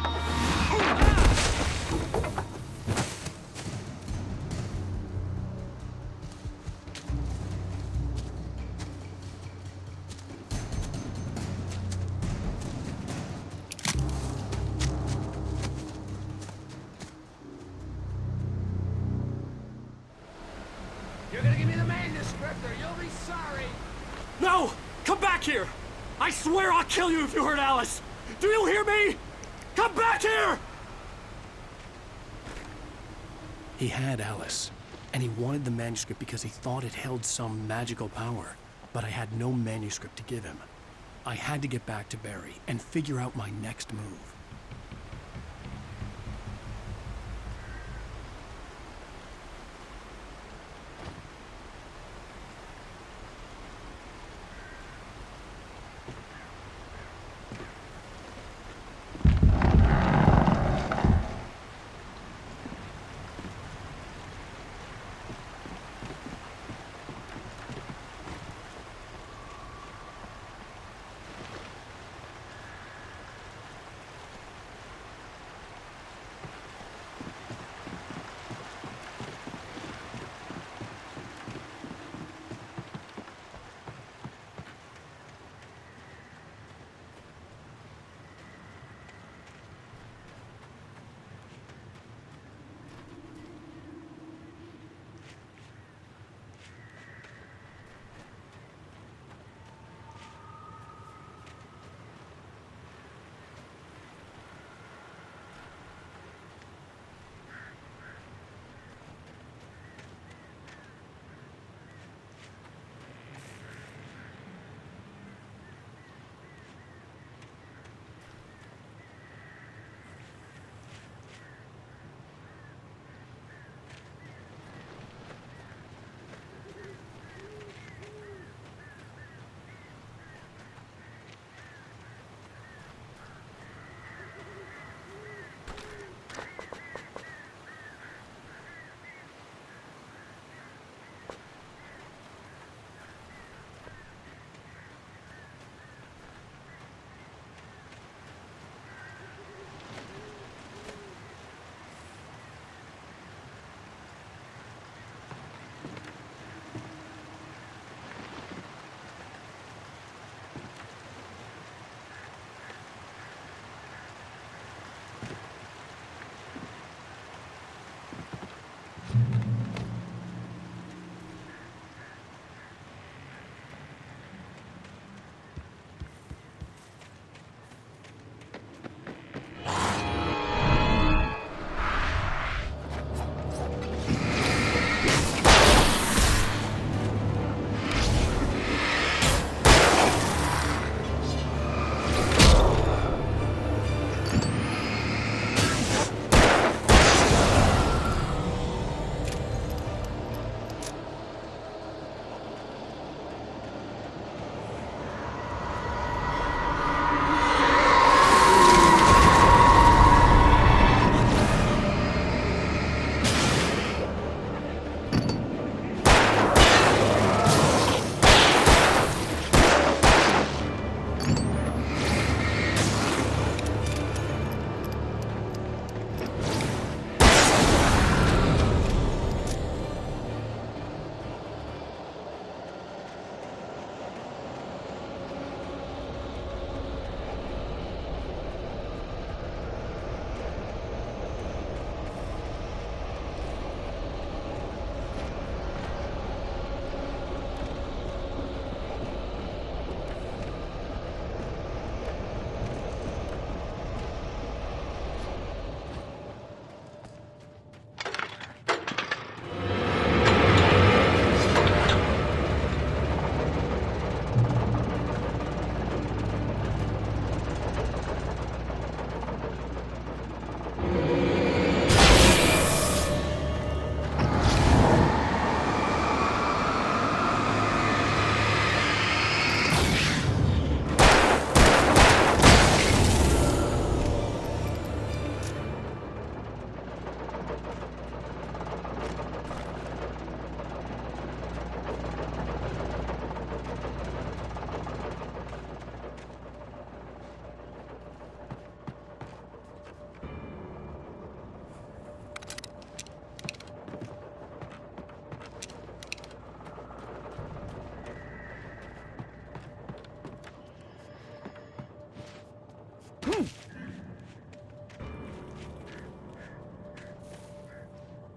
You're gonna give me the manuscript or you'll be sorry. No! Come back here! I swear I'll kill you if you hurt Alice! Do you hear me? Come back here! He had Alice, and he wanted the manuscript because he thought it held some magical power. But I had no manuscript to give him. I had to get back to Barry and figure out my next move.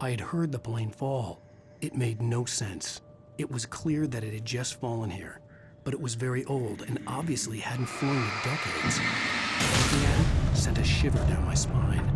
I had heard the plane fall. It made no sense. It was clear that it had just fallen here, but it was very old and obviously hadn't flown in decades. Looking at it sent a shiver down my spine.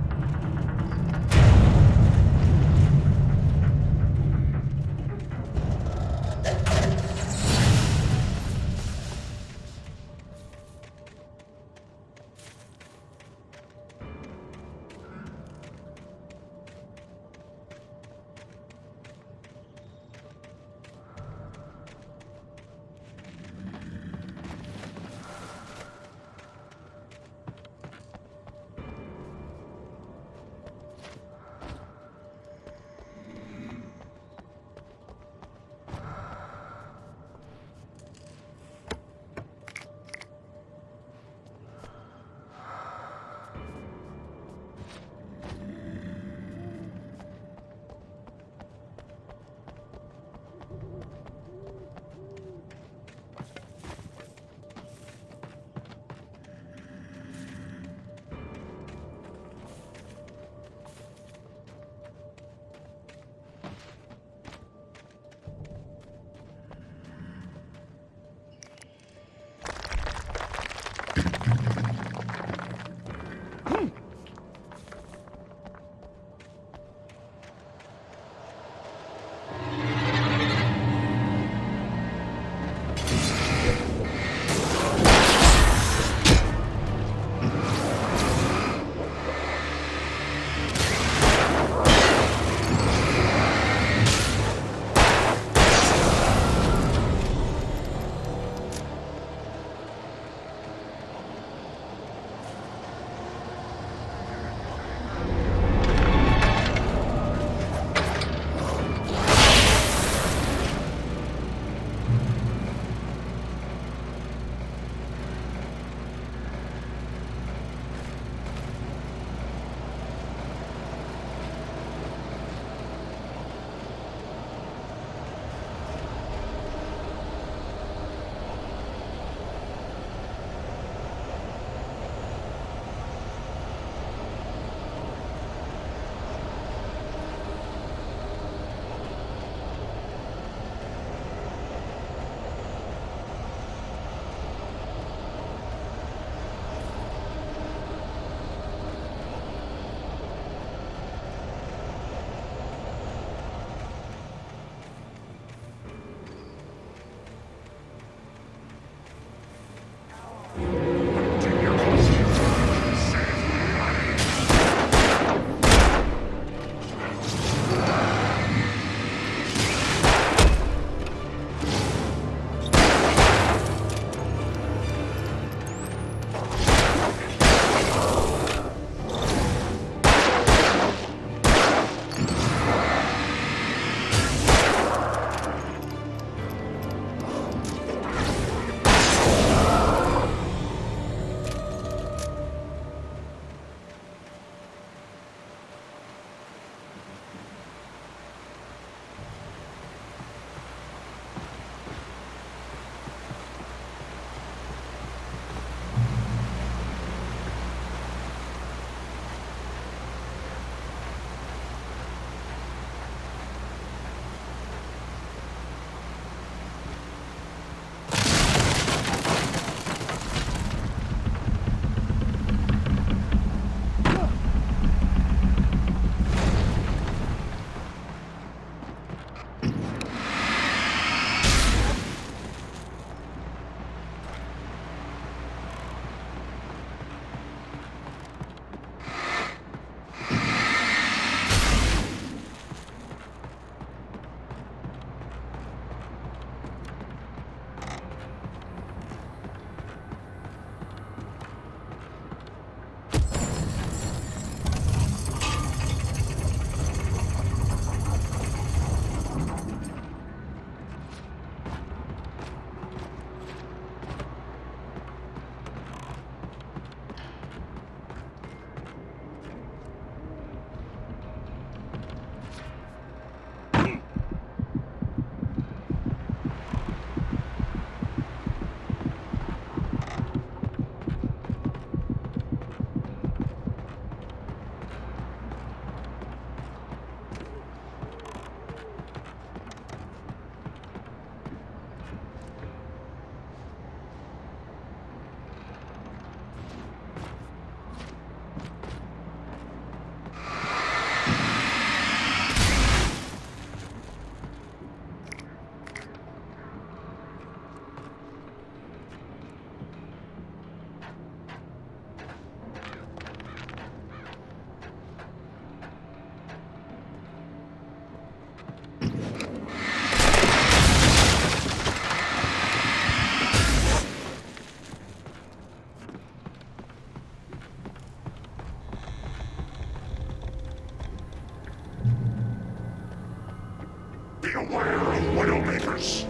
Beware of Widowmakers.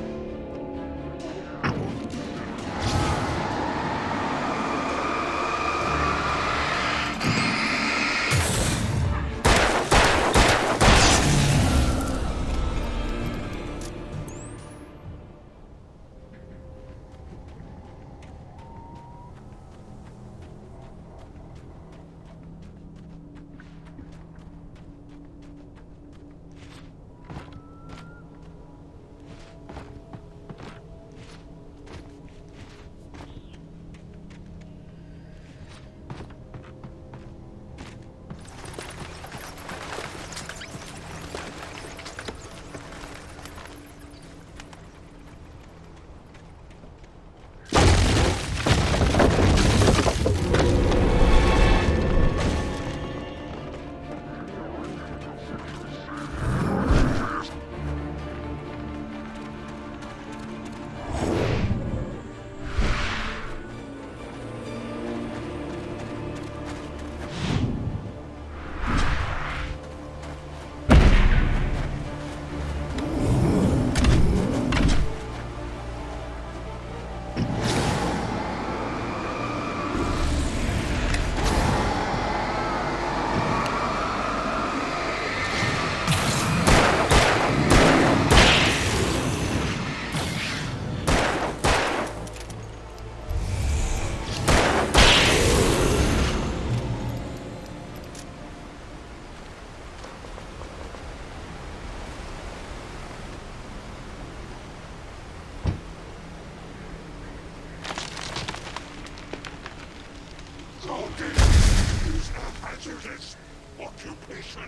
Is a hazardous occupation.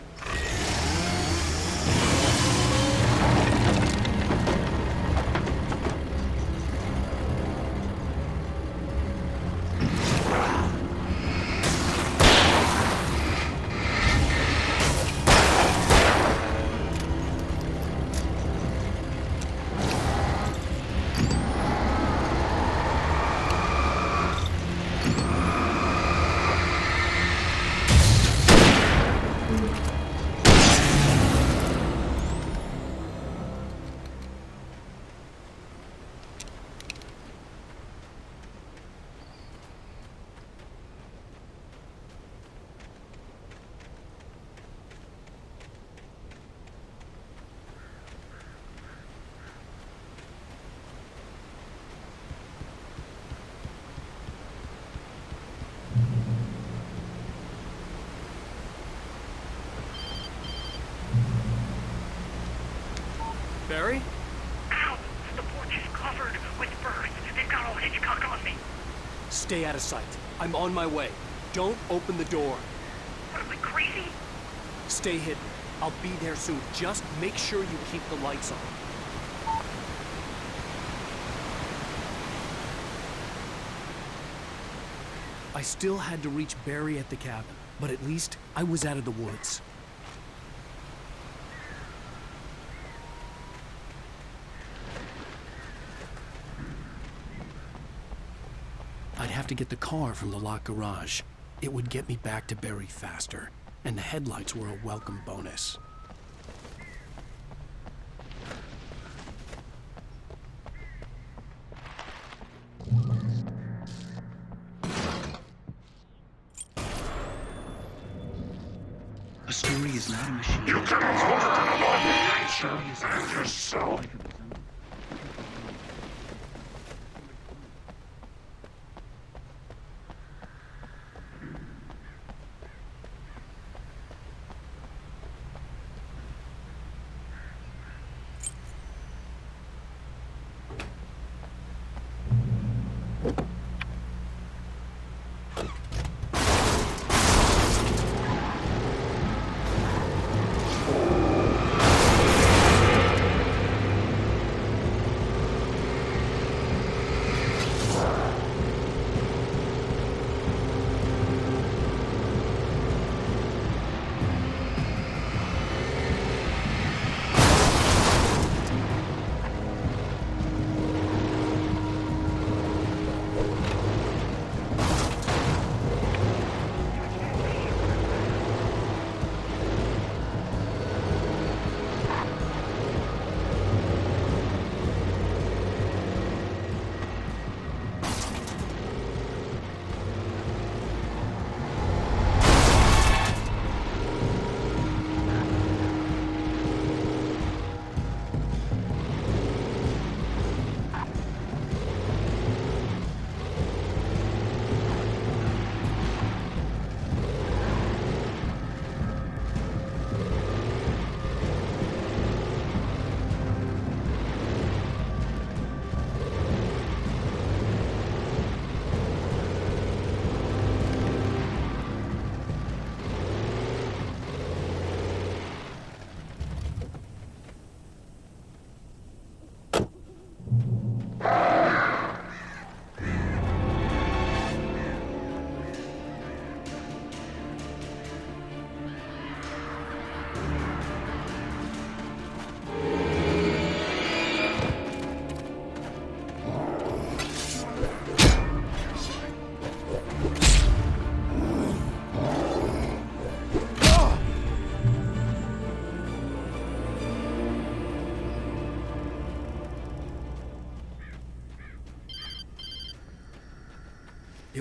Barry? Ow! The porch is covered with birds. They've got all Hitchcock on me. Stay out of sight. I'm on my way. Don't open the door. What, am I crazy? Stay hidden. I'll be there soon. Just make sure you keep the lights on. I still had to reach Barry at the cabin, but at least I was out of the woods. I'd have to get the car from the locked garage. It would get me back to Barry faster, and the headlights were a welcome bonus. A story is not a machine. You can learn about nature and yourself.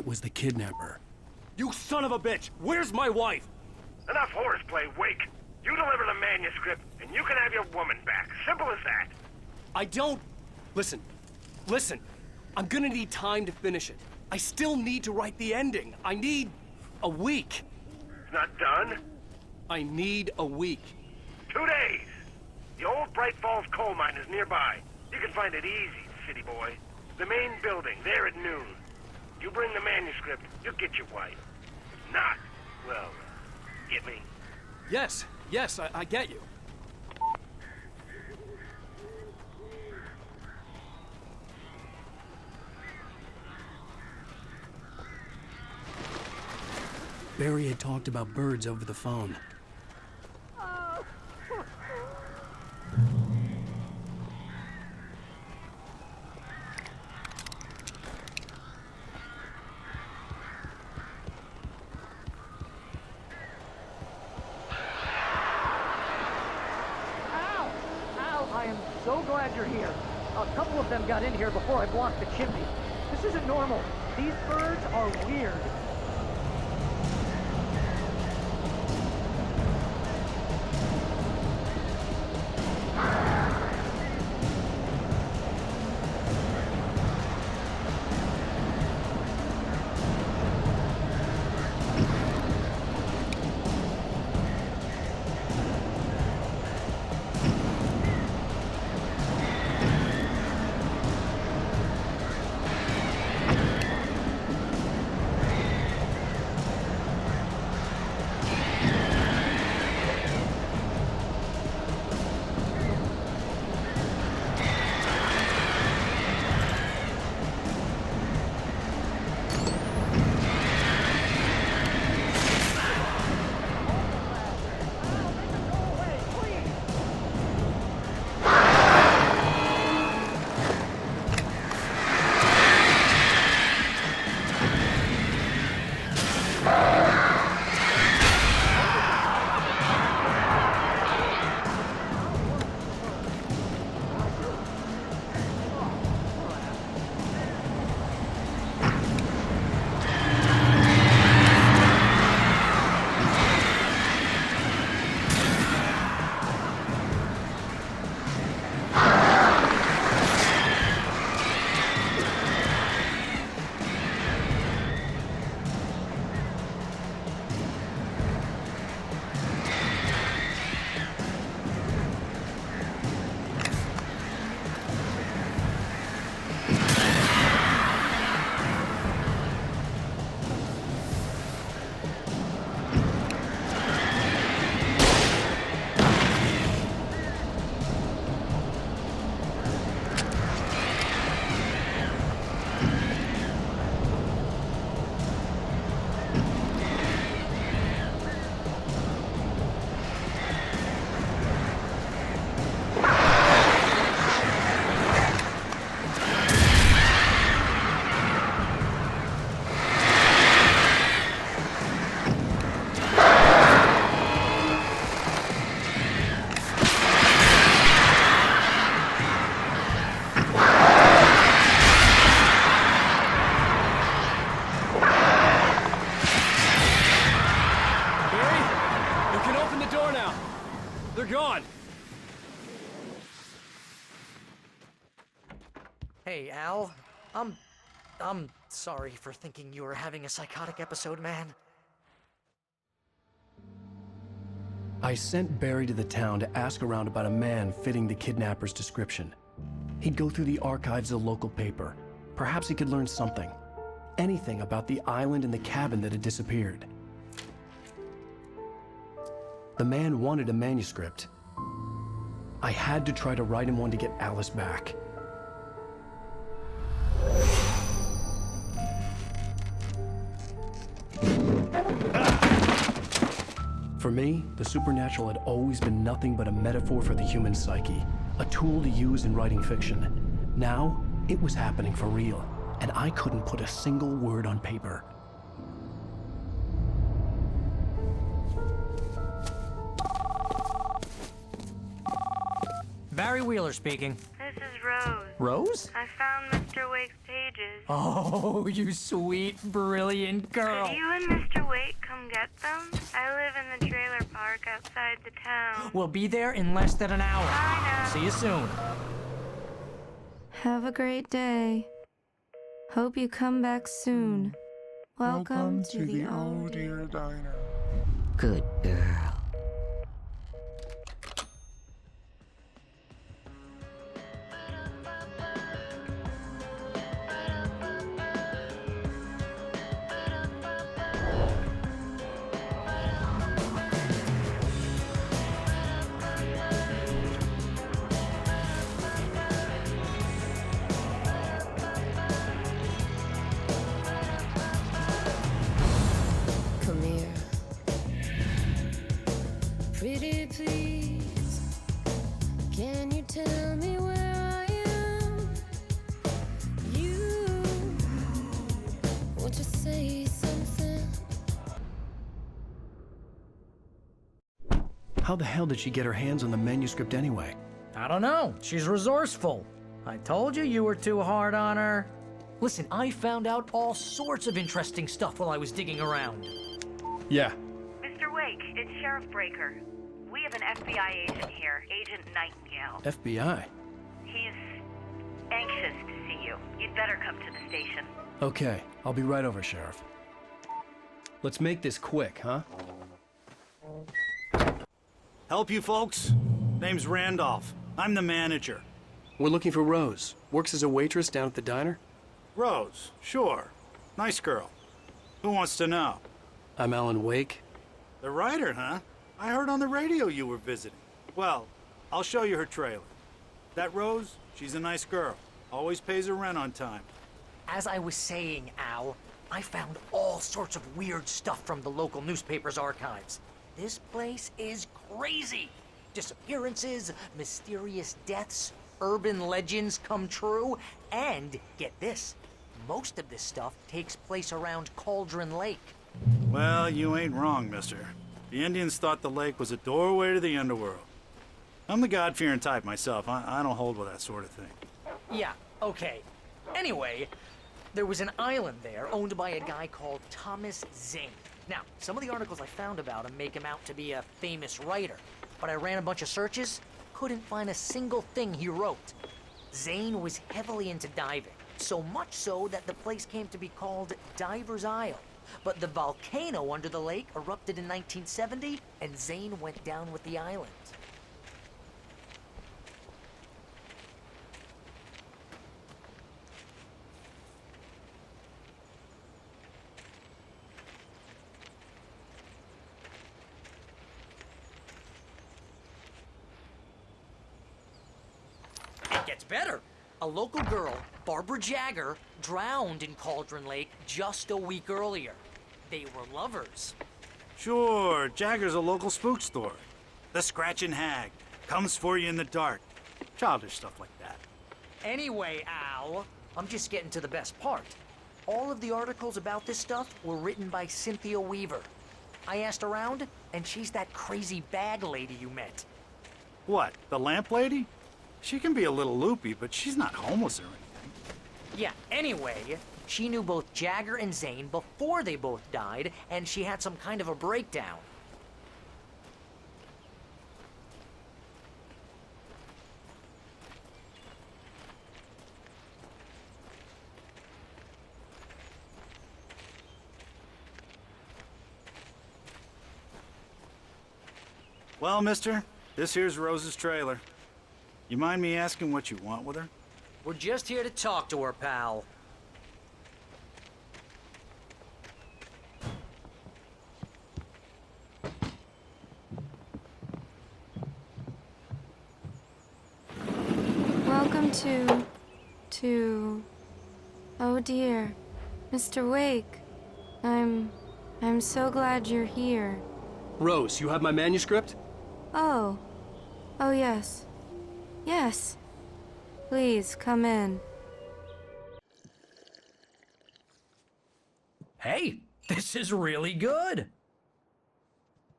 was the kidnapper. You son of a bitch! Where's my wife? Enough horseplay, Wake. You deliver the manuscript, and you can have your woman back. Simple as that. I don't... Listen. I'm gonna need time to finish it. I still need to write the ending. I need a week. It's not done? I need a week. 2 days. The old Bright Falls coal mine is nearby. You can find it easy, city boy. The main building, there at noon. You bring the manuscript, you'll get your wife. If not, well, get me? Yes, I get you. Barry had talked about birds over the phone. I am so glad you're here. A couple of them got in here before I blocked the chimney. This isn't normal. These birds are weird. Hey, Al. I'm sorry for thinking you were having a psychotic episode, man. I sent Barry to the town to ask around about a man fitting the kidnapper's description. He'd go through the archives of the local paper. Perhaps he could learn something. Anything about the island and the cabin that had disappeared. The man wanted a manuscript. I had to try to write him one to get Alice back. For me, the supernatural had always been nothing but a metaphor for the human psyche, a tool to use in writing fiction. Now, it was happening for real, and I couldn't put a single word on paper. Barry Wheeler speaking. This is Rose. Rose? I found Mr. Wake's pages. Oh, you sweet, brilliant girl. Could you and Mr. Wake come get them? I live in the trailer park outside the town. We'll be there in less than an hour. Bye now. See you soon. Have a great day. Hope you come back soon. Welcome to the Oh Dear Diner. Good girl. Come here. Pretty please. Can you tell me where I am? You want to say something? How the hell did she get her hands on the manuscript anyway? I don't know. She's resourceful. I told you you were too hard on her. Listen, I found out all sorts of interesting stuff while I was digging around. Yeah. Mr. Wake, it's Sheriff Breaker. We have an FBI agent here, Agent Nightingale. FBI? He's anxious to see you. You'd better come to the station. Okay, I'll be right over, Sheriff. Let's make this quick, huh? Help you folks? Name's Randolph. I'm the manager. We're looking for Rose. Works as a waitress down at the diner. Rose, sure. Nice girl. Who wants to know? I'm Alan Wake. The writer, huh? I heard on the radio you were visiting. Well, I'll show you her trailer. That Rose, she's a nice girl. Always pays her rent on time. As I was saying, Al, I found all sorts of weird stuff from the local newspaper's archives. This place is crazy. Disappearances, mysterious deaths, urban legends come true, and get this, most of this stuff takes place around Cauldron Lake. Well, you ain't wrong, mister. The Indians thought the lake was a doorway to the underworld. I'm the God-fearing type myself. I don't hold with that sort of thing. Yeah, okay. Anyway, there was an island there owned by a guy called Thomas Zane. Now, some of the articles I found about him make him out to be a famous writer, but I ran a bunch of searches, couldn't find a single thing he wrote. Zane was heavily into diving, so much so that the place came to be called Diver's Isle. But the volcano under the lake erupted in 1970, and Zane went down with the island. It gets better. A local girl, Barbara Jagger, drowned in Cauldron Lake just a week earlier. They were lovers. Sure, Jagger's a local spook store. The Scratchin' Hag. Comes for you in the dark. Childish stuff like that. Anyway, Al, I'm just getting to the best part. All of the articles about this stuff were written by Cynthia Weaver. I asked around, and she's that crazy bag lady you met. What, the lamp lady? She can be a little loopy, but she's not homeless or anything. Yeah, anyway, she knew both Jagger and Zane before they both died, and she had some kind of a breakdown. Well, mister, this here's Rose's trailer. You mind me asking what you want with her? We're just here to talk to her, pal. Welcome to... Oh dear. Mr. Wake. I'm so glad you're here. Rose, you have my manuscript? Oh. Oh, yes. Yes. Please, come in. Hey, this is really good.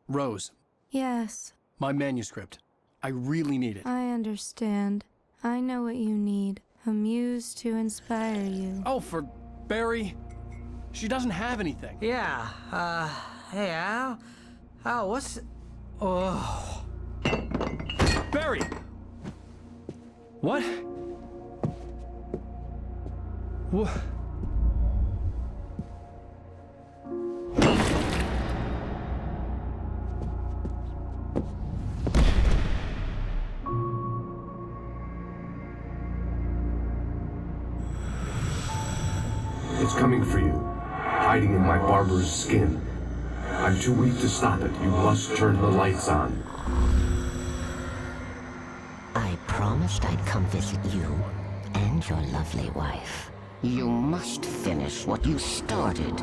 Rose, Yes, my manuscript. I really need it. I understand. I know what you need. A muse to inspire you. Oh, for Barry, she doesn't have anything. Yeah, hey, Al? Al, what's... Oh... Barry! What? What? It's coming for you, hiding in my barber's skin. I'm too weak to stop it. You must turn the lights on. I promised I'd come visit you and your lovely wife. You must finish what you started.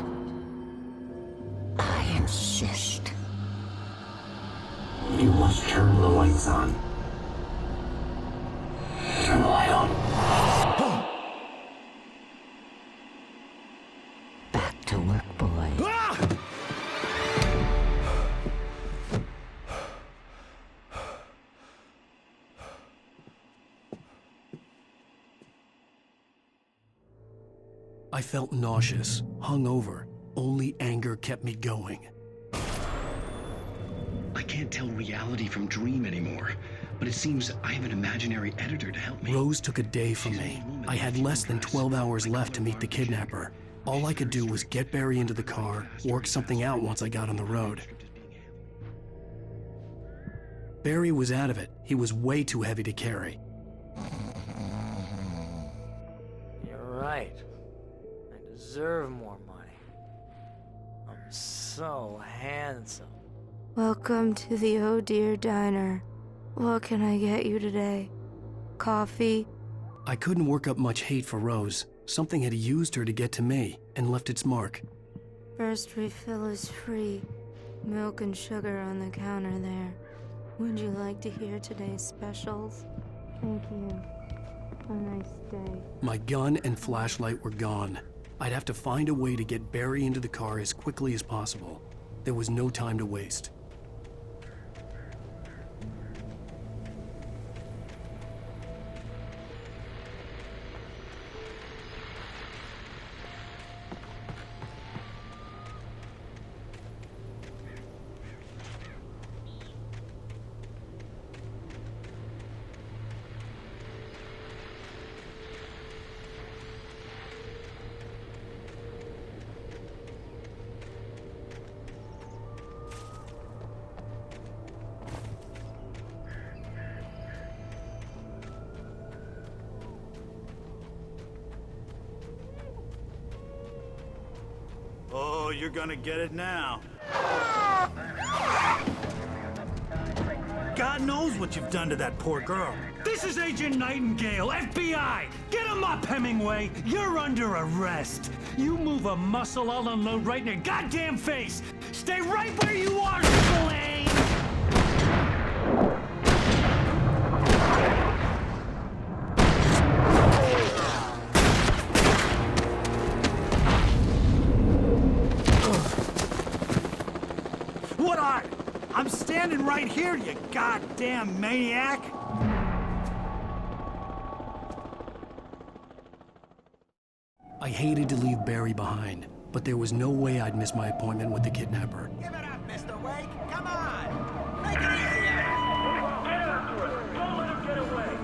I insist. You must turn the lights on. Turn the light on. Back to work, boy. I felt nauseous, hungover. Only anger kept me going. I can't tell reality from dream anymore, but it seems I have an imaginary editor to help me. Rose took a day from me. I had less than 12 hours left to meet the kidnapper. All I could do was get Barry into the car, work something out once I got on the road. Barry was out of it. He was way too heavy to carry. You're right. I deserve more money. I'm so handsome. Welcome to the Oh Dear Diner. What can I get you today? Coffee? I couldn't work up much hate for Rose. Something had used her to get to me and left its mark. First refill is free. Milk and sugar on the counter there. Would you like to hear today's specials? Thank you. Have a nice day. My gun and flashlight were gone. I'd have to find a way to get Barry into the car as quickly as possible. There was no time to waste. Oh, you're gonna get it now. God knows what you've done to that poor girl. This is Agent Nightingale, FBI! Get him up, Hemingway! You're under arrest! You move a muscle, I'll unload right in your goddamn face! Stay right where you are, Spillane! What are? I'm standing right here, you goddamn maniac! I hated to leave Barry behind, but there was no way I'd miss my appointment with the kidnapper. Give it up, Mr. Wake. Come on. Make it easy. Get after it. Don't let him get away.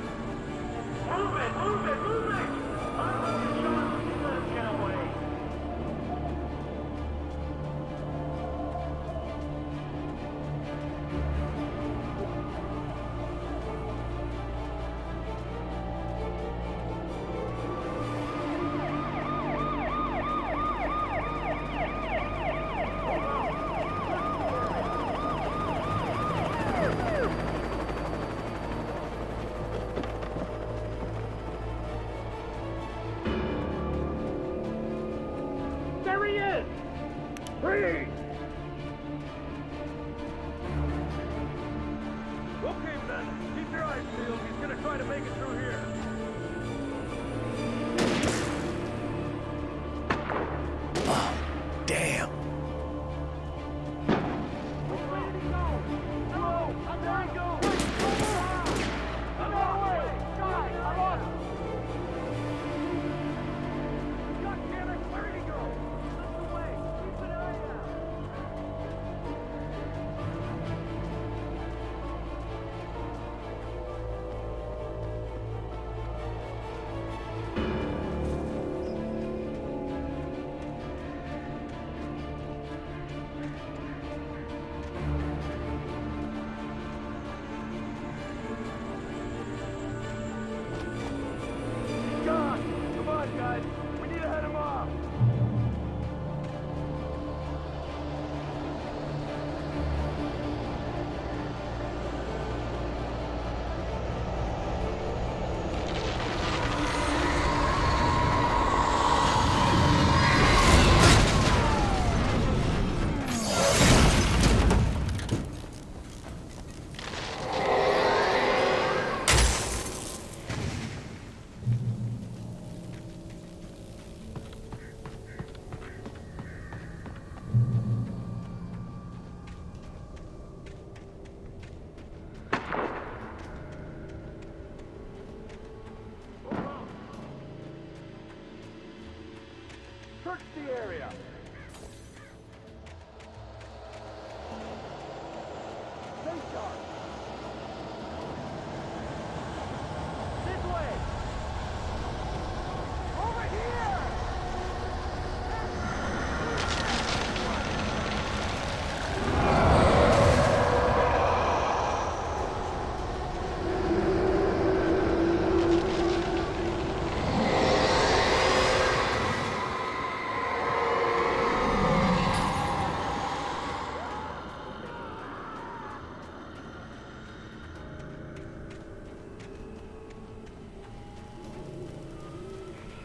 Move it, move it, move it. I'm looking shot if you let him get away.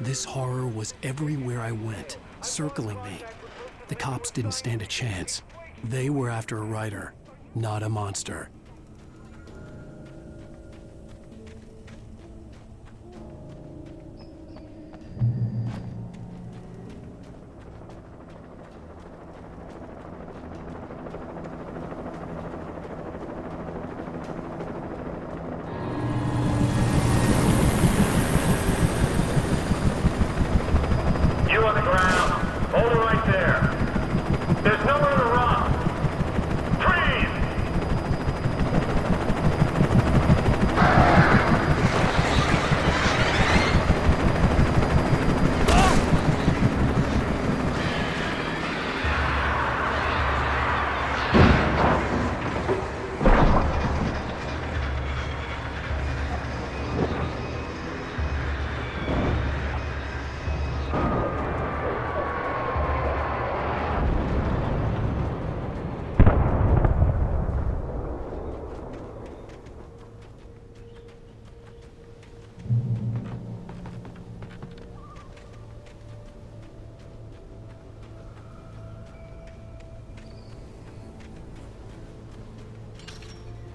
This horror was everywhere I went, circling me. The cops didn't stand a chance. They were after a writer, not a monster. You on the ground. Hold it right there. There's nowhere to run. Freeze!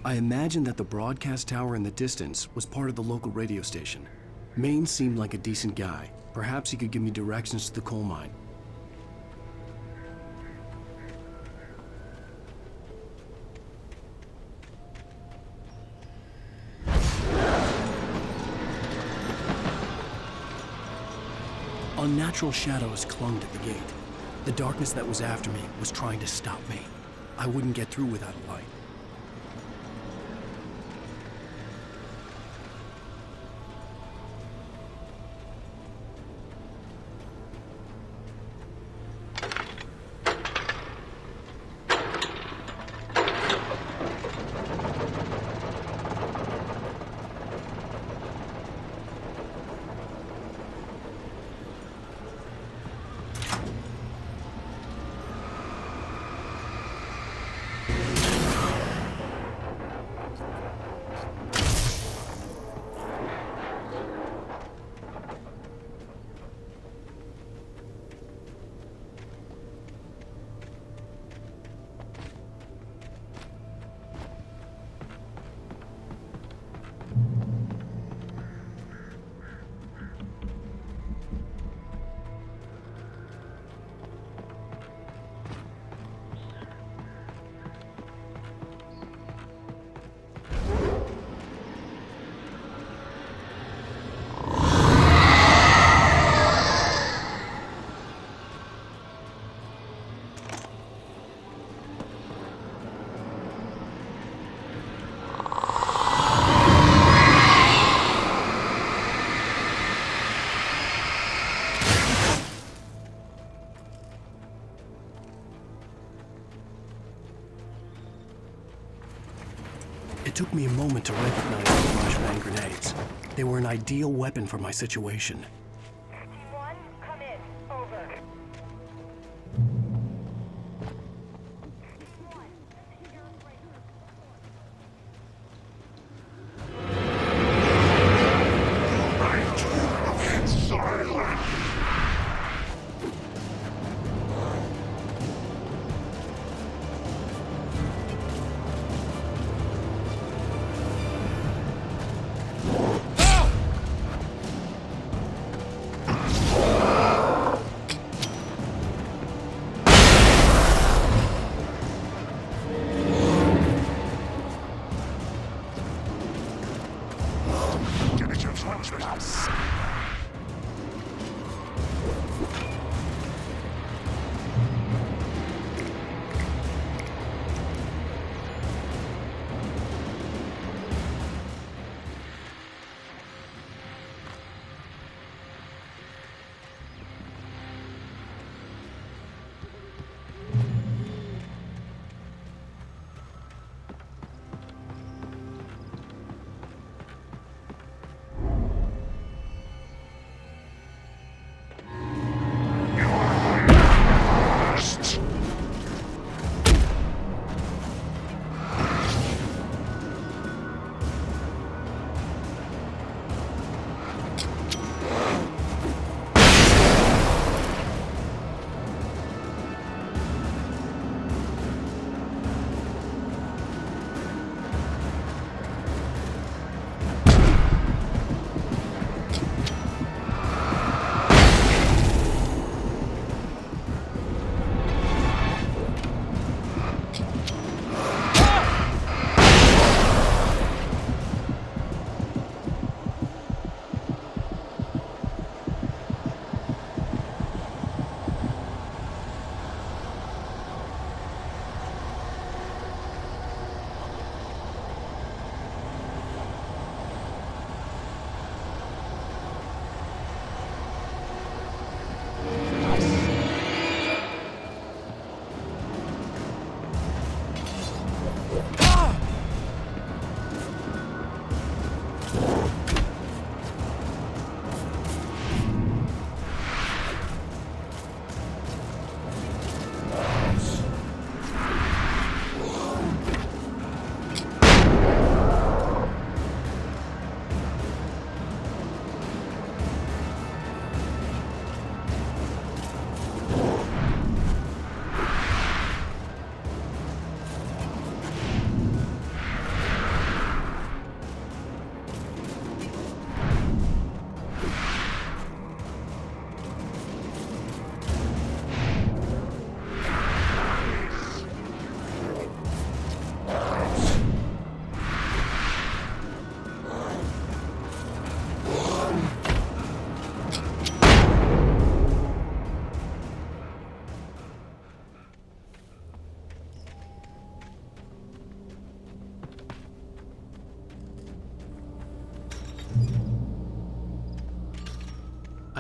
I imagined that the broadcast tower in the distance was part of the local radio station. Maine seemed like a decent guy. Perhaps he could give me directions to the coal mine. Unnatural shadows clung to the gate. The darkness that was after me was trying to stop me. I wouldn't get through without a light. It took me a moment to recognize the flashbang grenades. They were an ideal weapon for my situation. Team 1, come in. Over.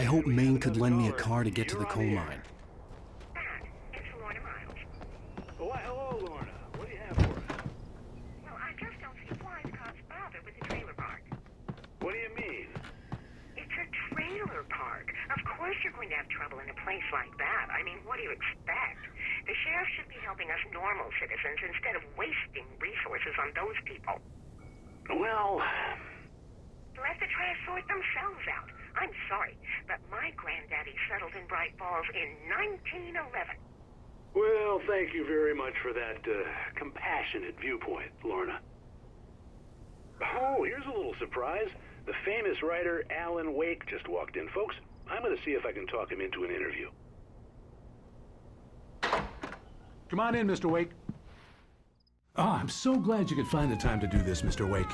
I hope Maine could lend me a car to get to the coal mine. It's Lorna Miles. Oh, why, hello, Lorna. What do you have for us? Well, I just don't see why the cops bother with the trailer park. What do you mean? It's a trailer park. Of course you're going to have trouble in a place like that. I mean, what do you expect? The sheriff should be helping us normal citizens instead of wasting resources on those people. Well... let the trash sort themselves out. I'm sorry, but my granddaddy settled in Bright Falls in 1911. Well, thank you very much for that compassionate viewpoint, Lorna. Oh, here's a little surprise. The famous writer Alan Wake just walked in. Folks, I'm going to see if I can talk him into an interview. Come on in, Mr. Wake. Oh, I'm so glad you could find the time to do this, Mr. Wake.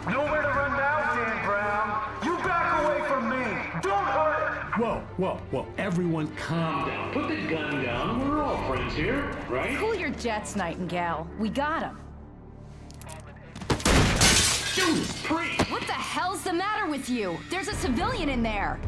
Nowhere to run now, Dan Brown. You back away from me. Don't hurt it. Whoa. Everyone calm down. Put the gun down. We're all friends here, right? Cool your jets, Nightingale. We got him. Judas Priest! What the hell's the matter with you? There's a civilian in there.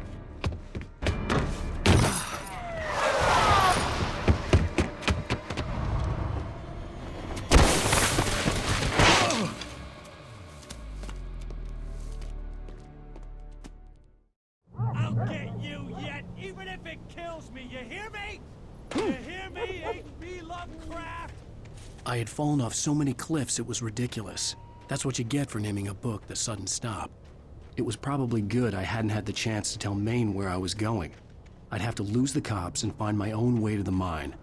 I'll get you yet, even if it kills me. You hear me? You hear me, H.P. Lovecraft? I had fallen off so many cliffs it was ridiculous. That's what you get for naming a book The Sudden Stop. It was probably good I hadn't had the chance to tell Maine where I was going. I'd have to lose the cops and find my own way to the mine.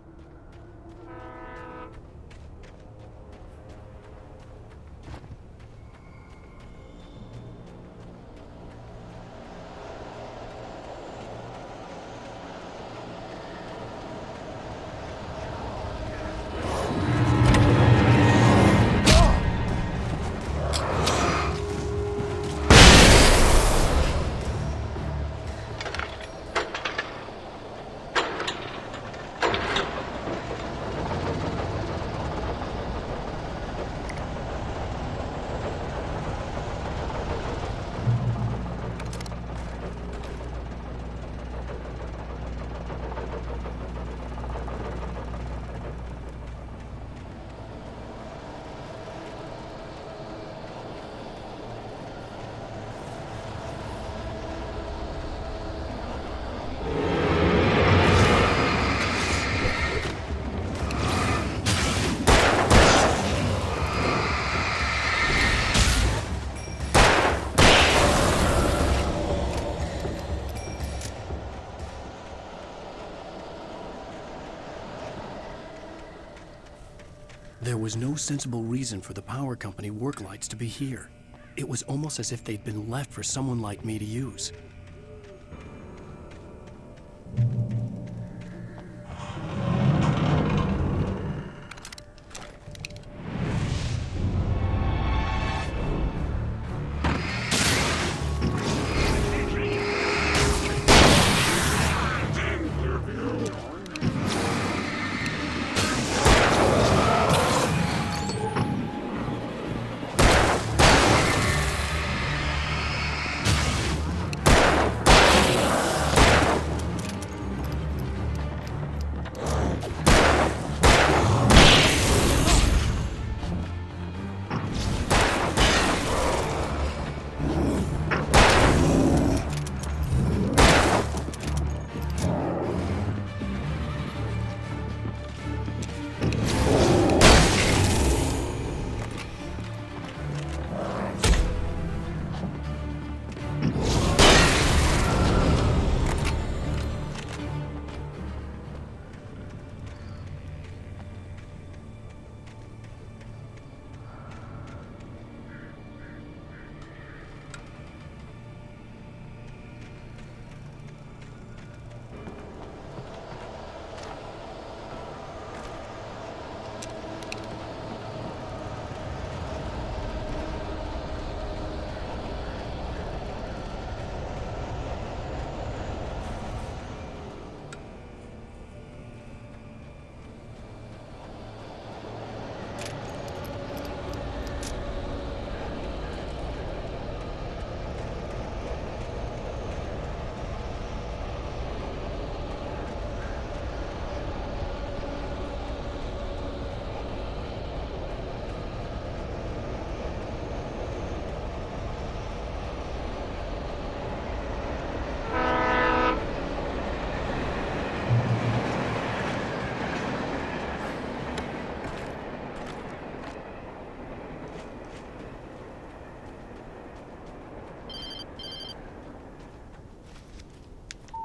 There was no sensible reason for the power company work lights to be here. It was almost as if they'd been left for someone like me to use.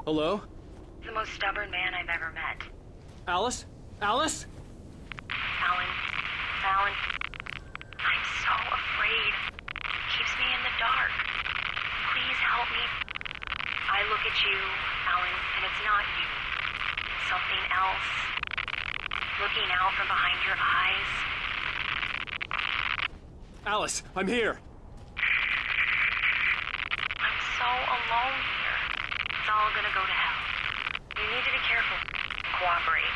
Hello? The most stubborn man I've ever met. Alice? Alice? Alan. I'm so afraid. It keeps me in the dark. Please help me. I look at you, Alan, and it's not you. It's something else. Looking out from behind your eyes. Alice, I'm here. I'm so alone here. It's all gonna go to hell. You need to be careful. Cooperate.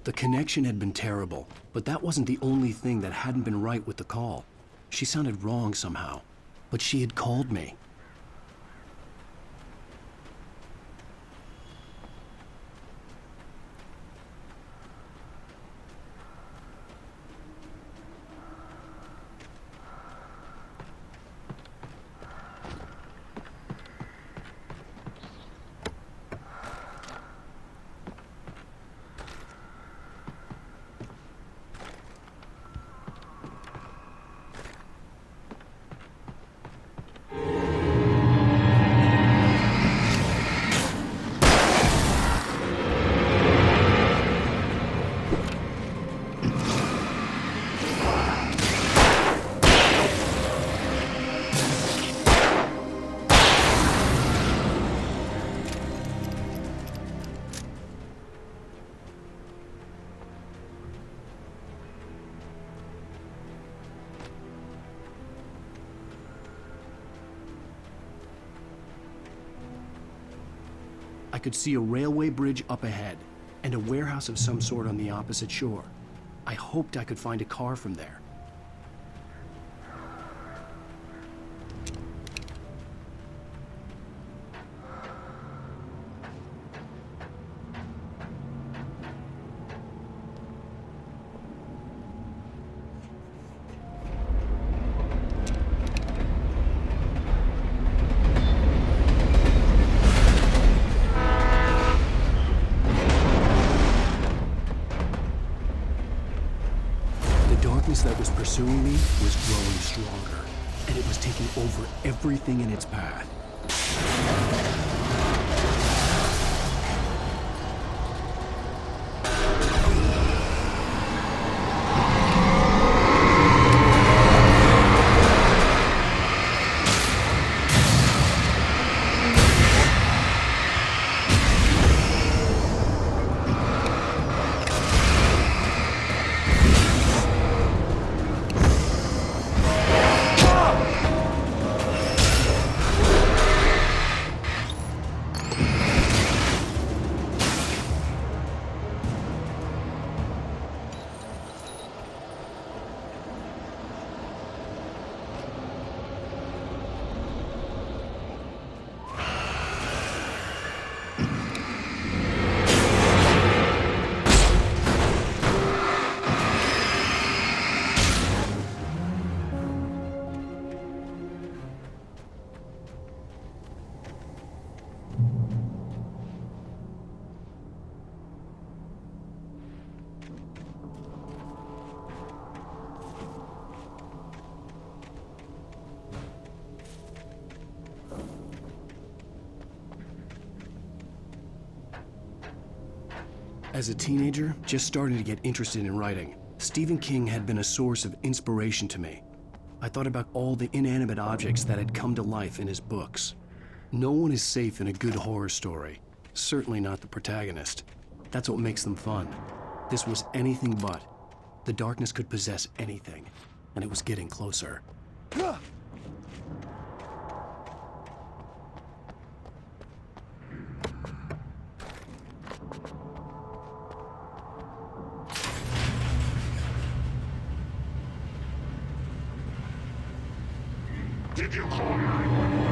The connection had been terrible, but that wasn't the only thing that hadn't been right with the call. She sounded wrong somehow, but she had called me. I could see a railway bridge up ahead, and a warehouse of some sort on the opposite shore. I hoped I could find a car from there. That was pursuing me was growing stronger, and it was taking over everything in its path. As a teenager, just starting to get interested in writing, Stephen King had been a source of inspiration to me. I thought about all the inanimate objects that had come to life in his books. No one is safe in a good horror story. Certainly not the protagonist. That's what makes them fun. This was anything but. The darkness could possess anything, and it was getting closer. Did you call 911?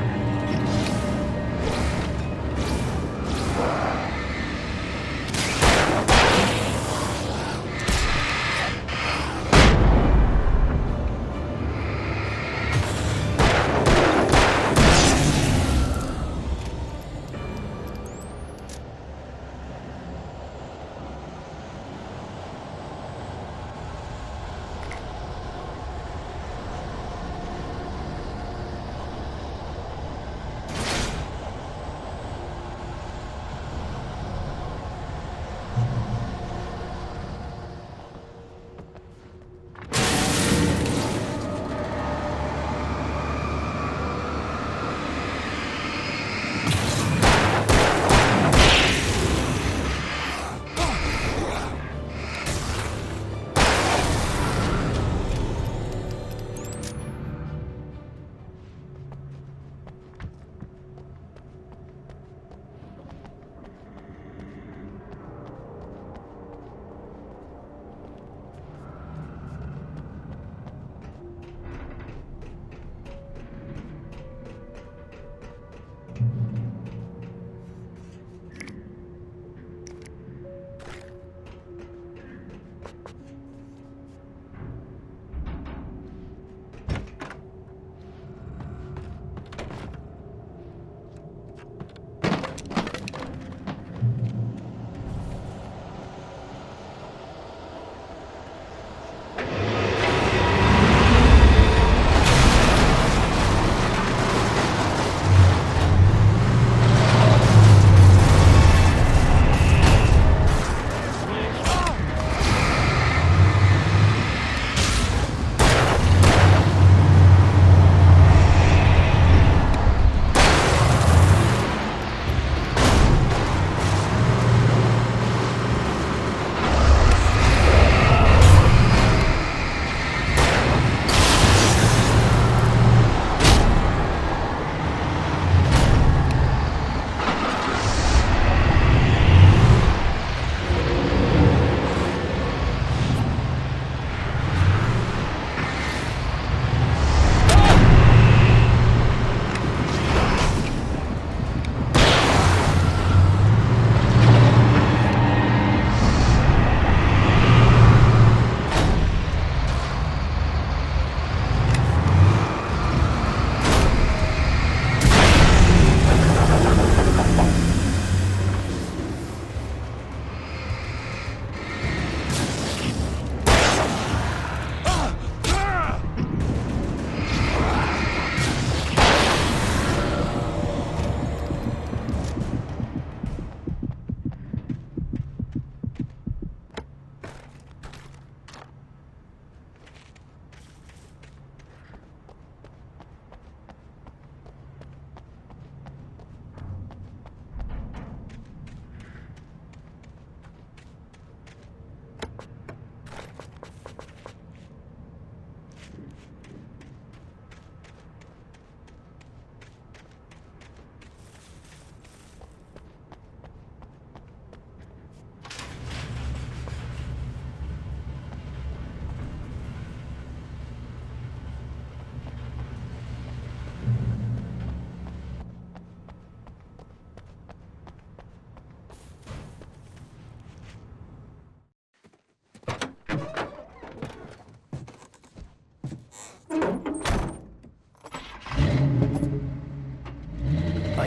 I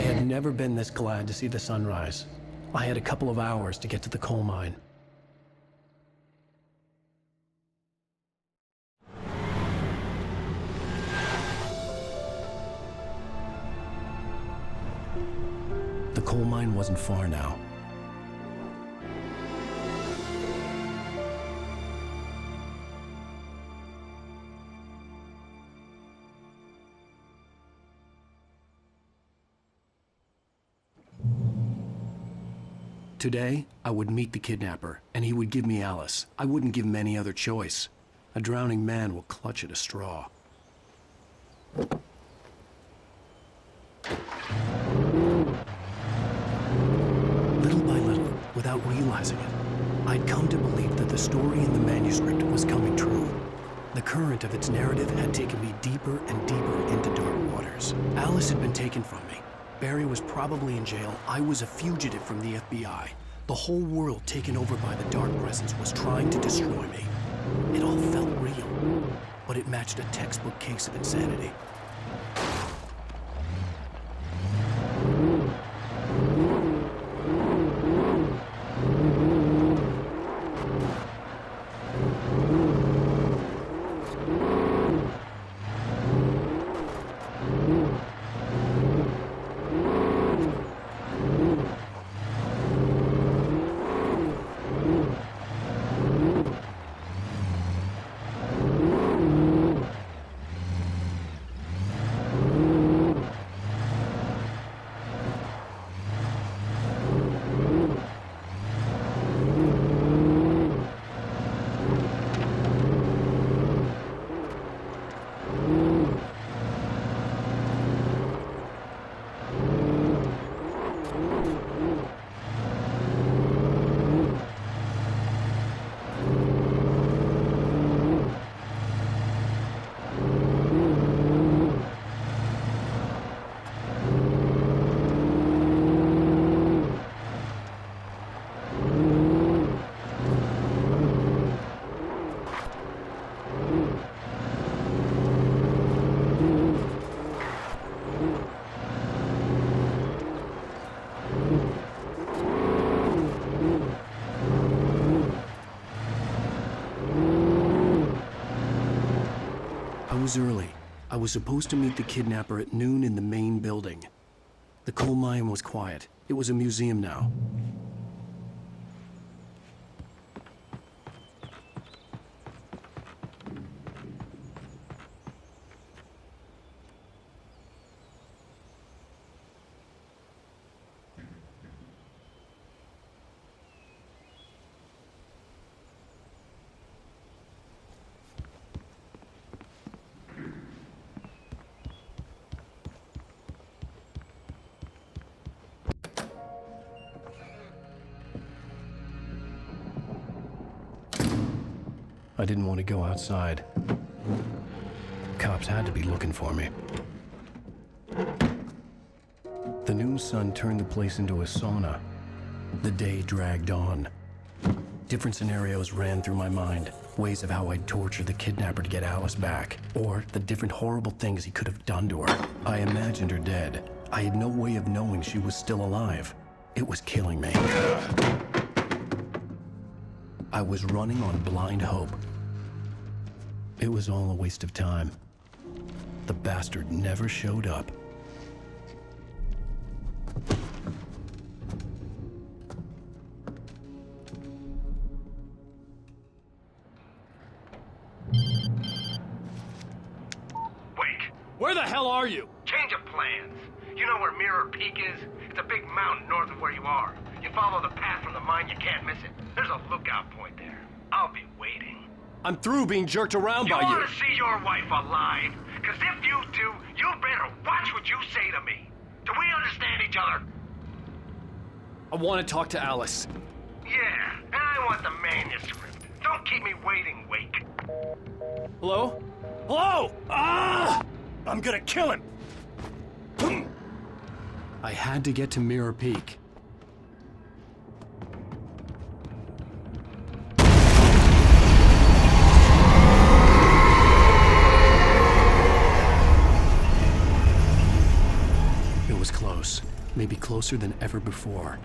had never been this glad to see the sunrise. I had a couple of hours to get to the coal mine. The coal mine wasn't far now. Today, I would meet the kidnapper, and he would give me Alice. I wouldn't give him any other choice. A drowning man will clutch at a straw. Little by little, without realizing it, I'd come to believe that the story in the manuscript was coming true. The current of its narrative had taken me deeper and deeper into dark waters. Alice had been taken from me. Barry was probably in jail. I was a fugitive from the FBI. The whole world taken over by the Dark Presence was trying to destroy me. It all felt real, but it matched a textbook case of insanity. I was early. I was supposed to meet the kidnapper at noon in the main building. The coal mine was quiet. It was a museum now. I didn't want to go outside. Cops had to be looking for me. The noon sun turned the place into a sauna. The day dragged on. Different scenarios ran through my mind. Ways of how I'd torture the kidnapper to get Alice back. Or the different horrible things he could have done to her. I imagined her dead. I had no way of knowing she was still alive. It was killing me. I was running on blind hope. It was all a waste of time. The bastard never showed up. Wake! Where the hell are you? Change of plans. You know where Mirror Peak is? It's a big mountain north of where you are. You follow the path from the mine, you can't miss it. There's a lookout point there. I'll be waiting. I'm through being jerked around by you. You want to see your wife alive? Because if you do, you better watch what you say to me. Do we understand each other? I want to talk to Alice. Yeah, and I want the manuscript. Don't keep me waiting, Wake. Hello? Hello! Ah! I'm gonna kill him! I had to get to Mirror Peak. closer than ever before.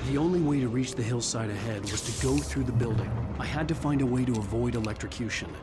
The only way to reach the hillside ahead was to go through the building. I had to find a way to avoid electrocution.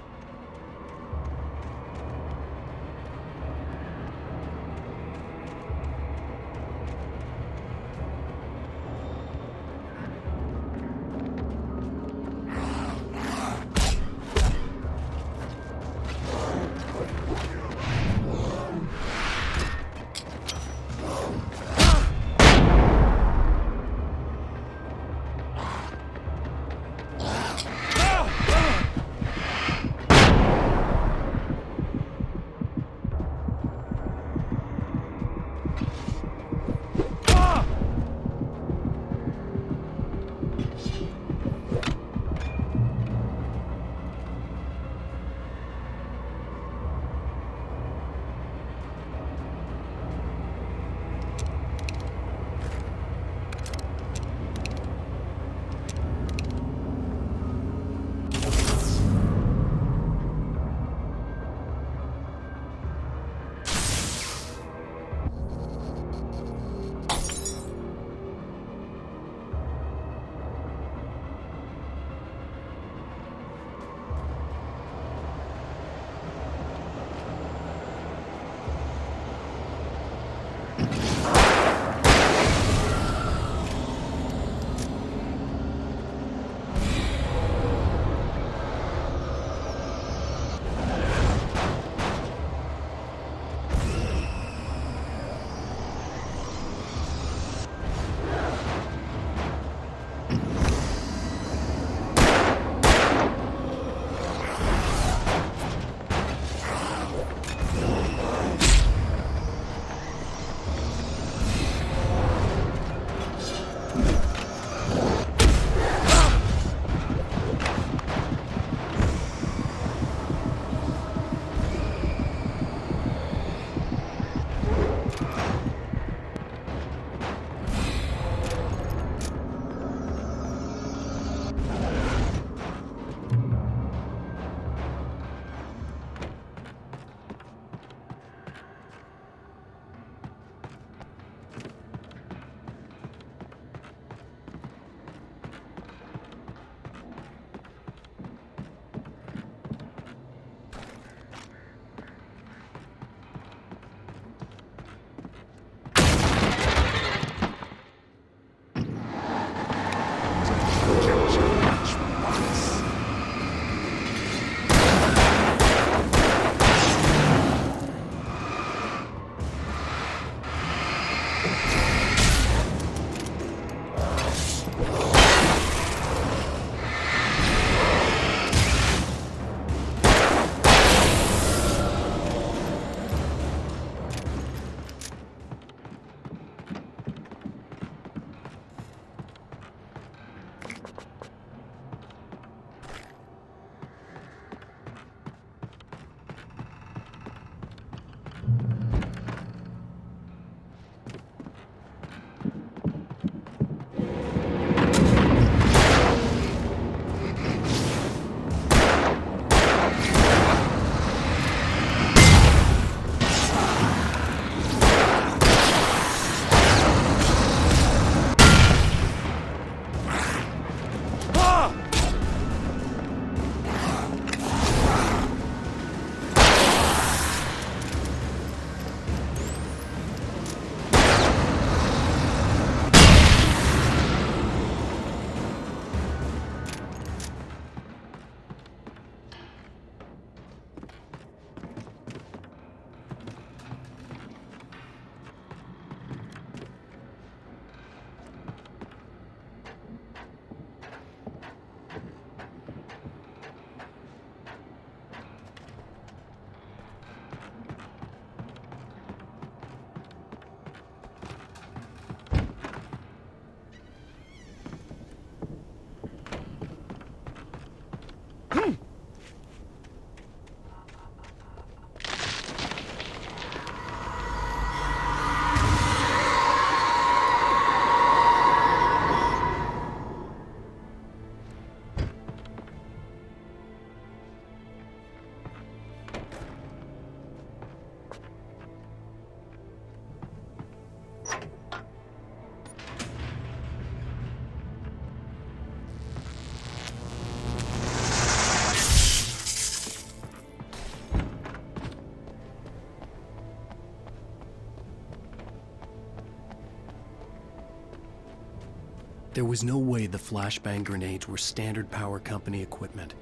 There was no way the flashbang grenades were standard power company equipment.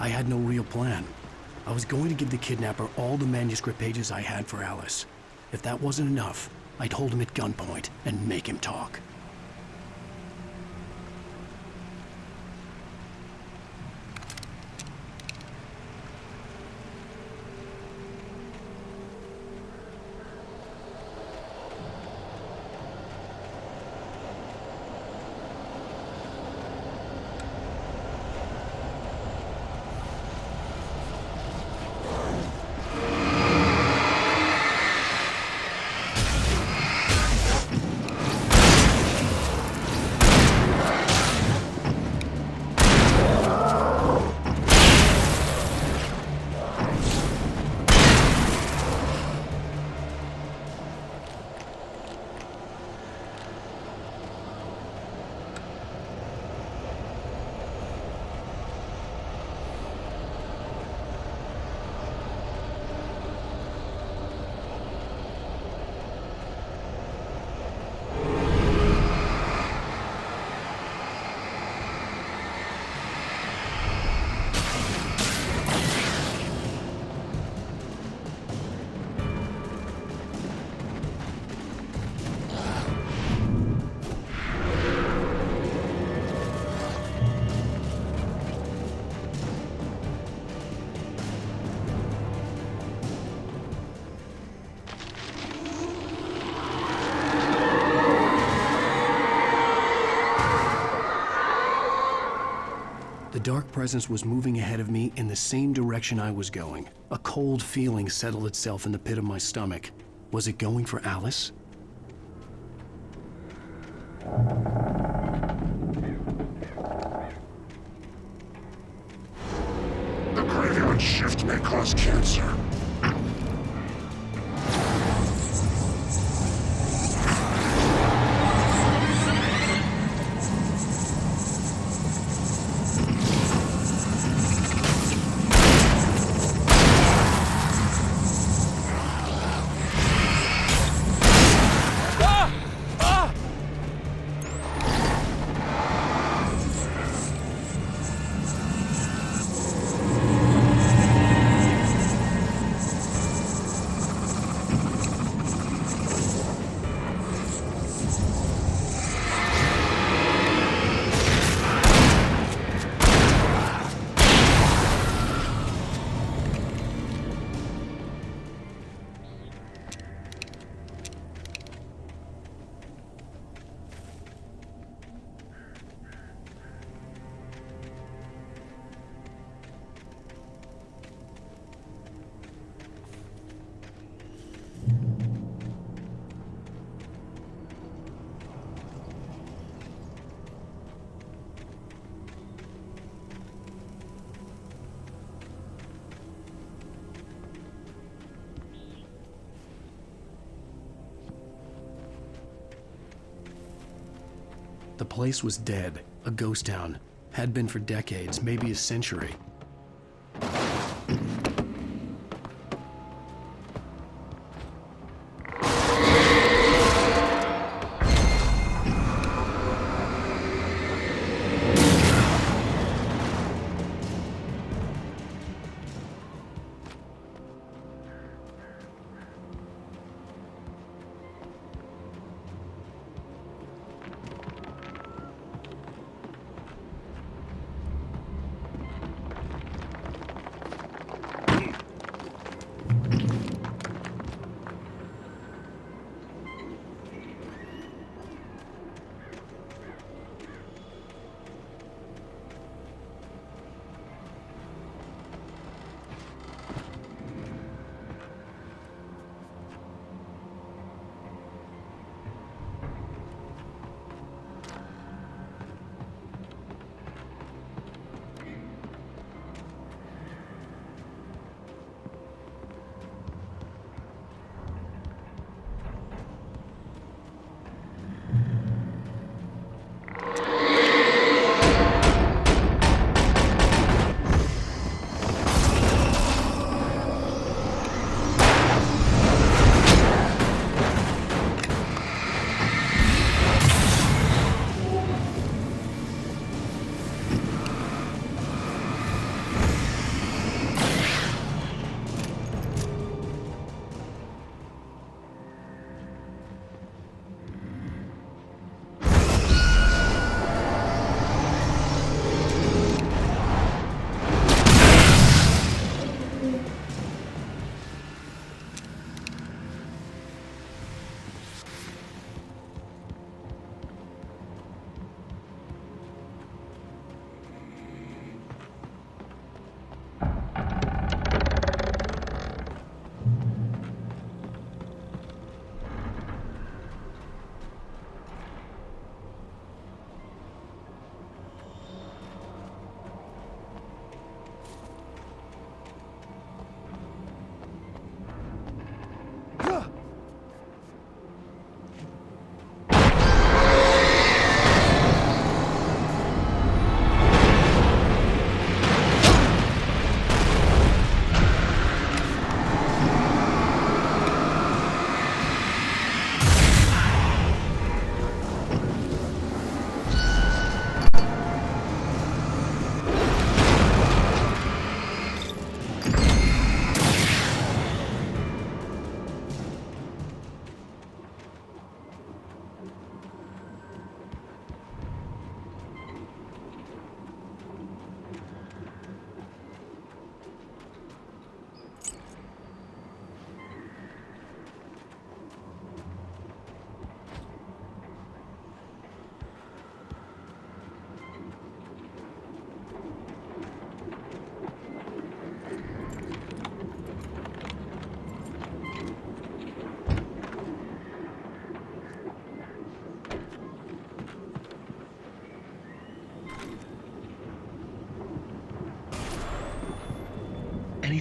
I had no real plan. I was going to give the kidnapper all the manuscript pages I had for Alice. If that wasn't enough, I'd hold him at gunpoint and make him talk. dark presence was moving ahead of me in the same direction I was going. A cold feeling settled itself in the pit of my stomach. Was it going for Alice? The graveyard shift may cause cancer. The place was dead, a ghost town. Had been for decades, maybe a century.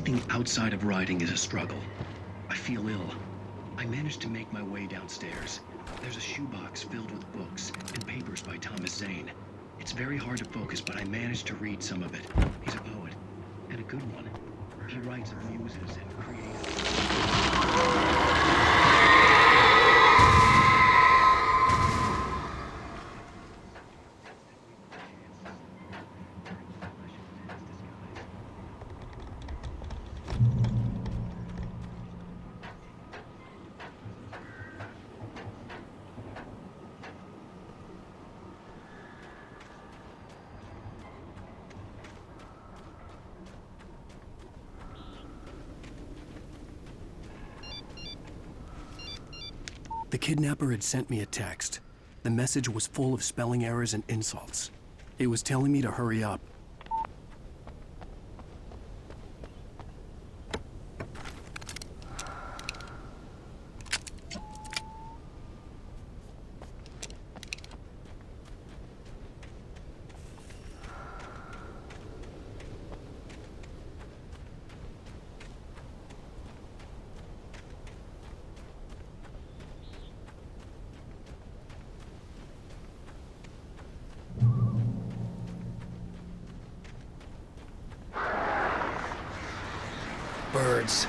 Anything outside of writing is a struggle. I feel ill. I managed to make my way downstairs. There's a shoebox filled with books and papers by Thomas Zane. It's very hard to focus, but I managed to read some of it. He's a poet, and a good one. He writes of muses and creative... The kidnapper had sent me a text. The message was full of spelling errors and insults. It was telling me to hurry up. Birds.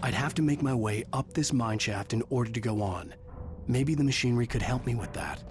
I'd have to make my way up this mine shaft in order to go on. Maybe the machinery could help me with that.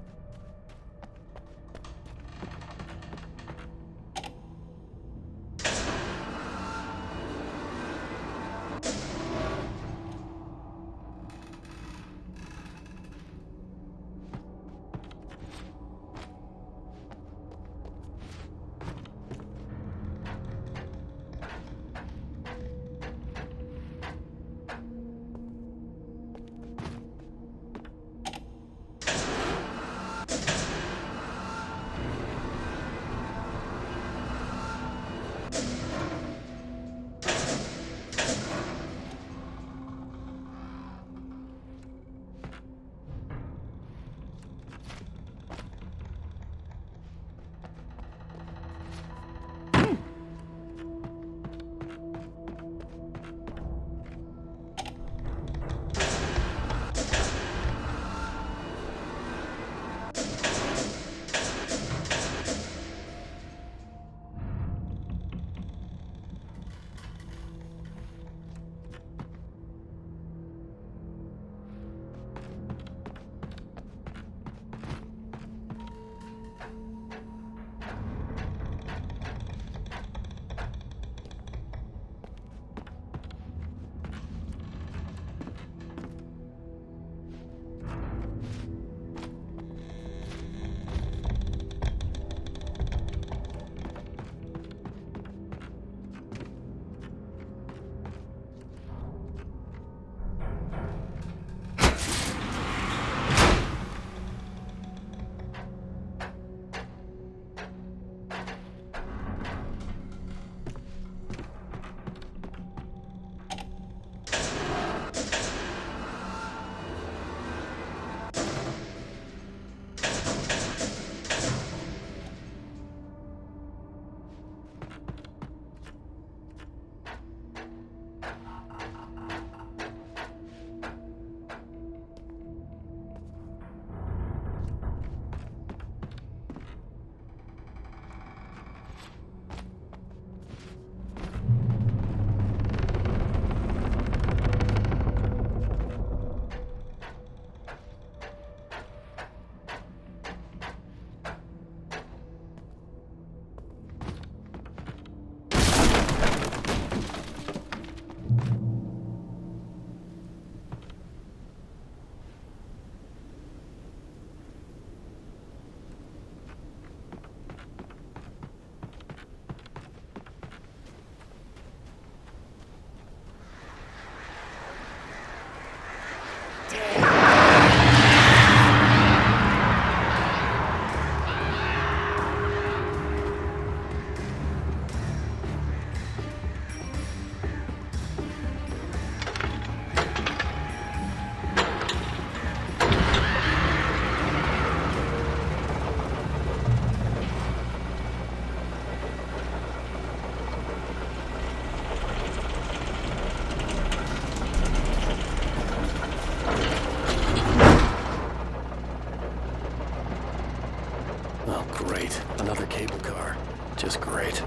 Great. Another cable car. Just great.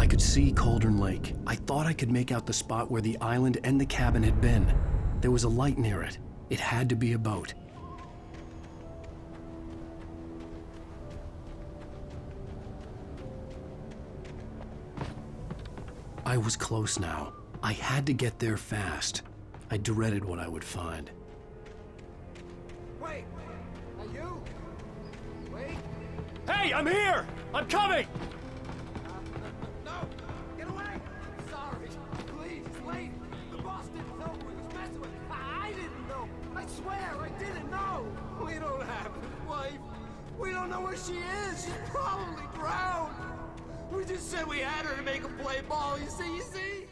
I could see Cauldron Lake. I thought I could make out the spot where the island and the cabin had been. There was a light near it. It had to be a boat. I was close now. I had to get there fast. I dreaded what I would find. Wait! Are you? Wait! Hey, I'm here! I'm coming! No! Get away! Sorry. Please, wait! The boss didn't know we was messing with. I didn't know. I swear, I didn't know. We don't have his wife. We don't know where she is. She's probably drowned. We just said we had her to make a play ball. You see?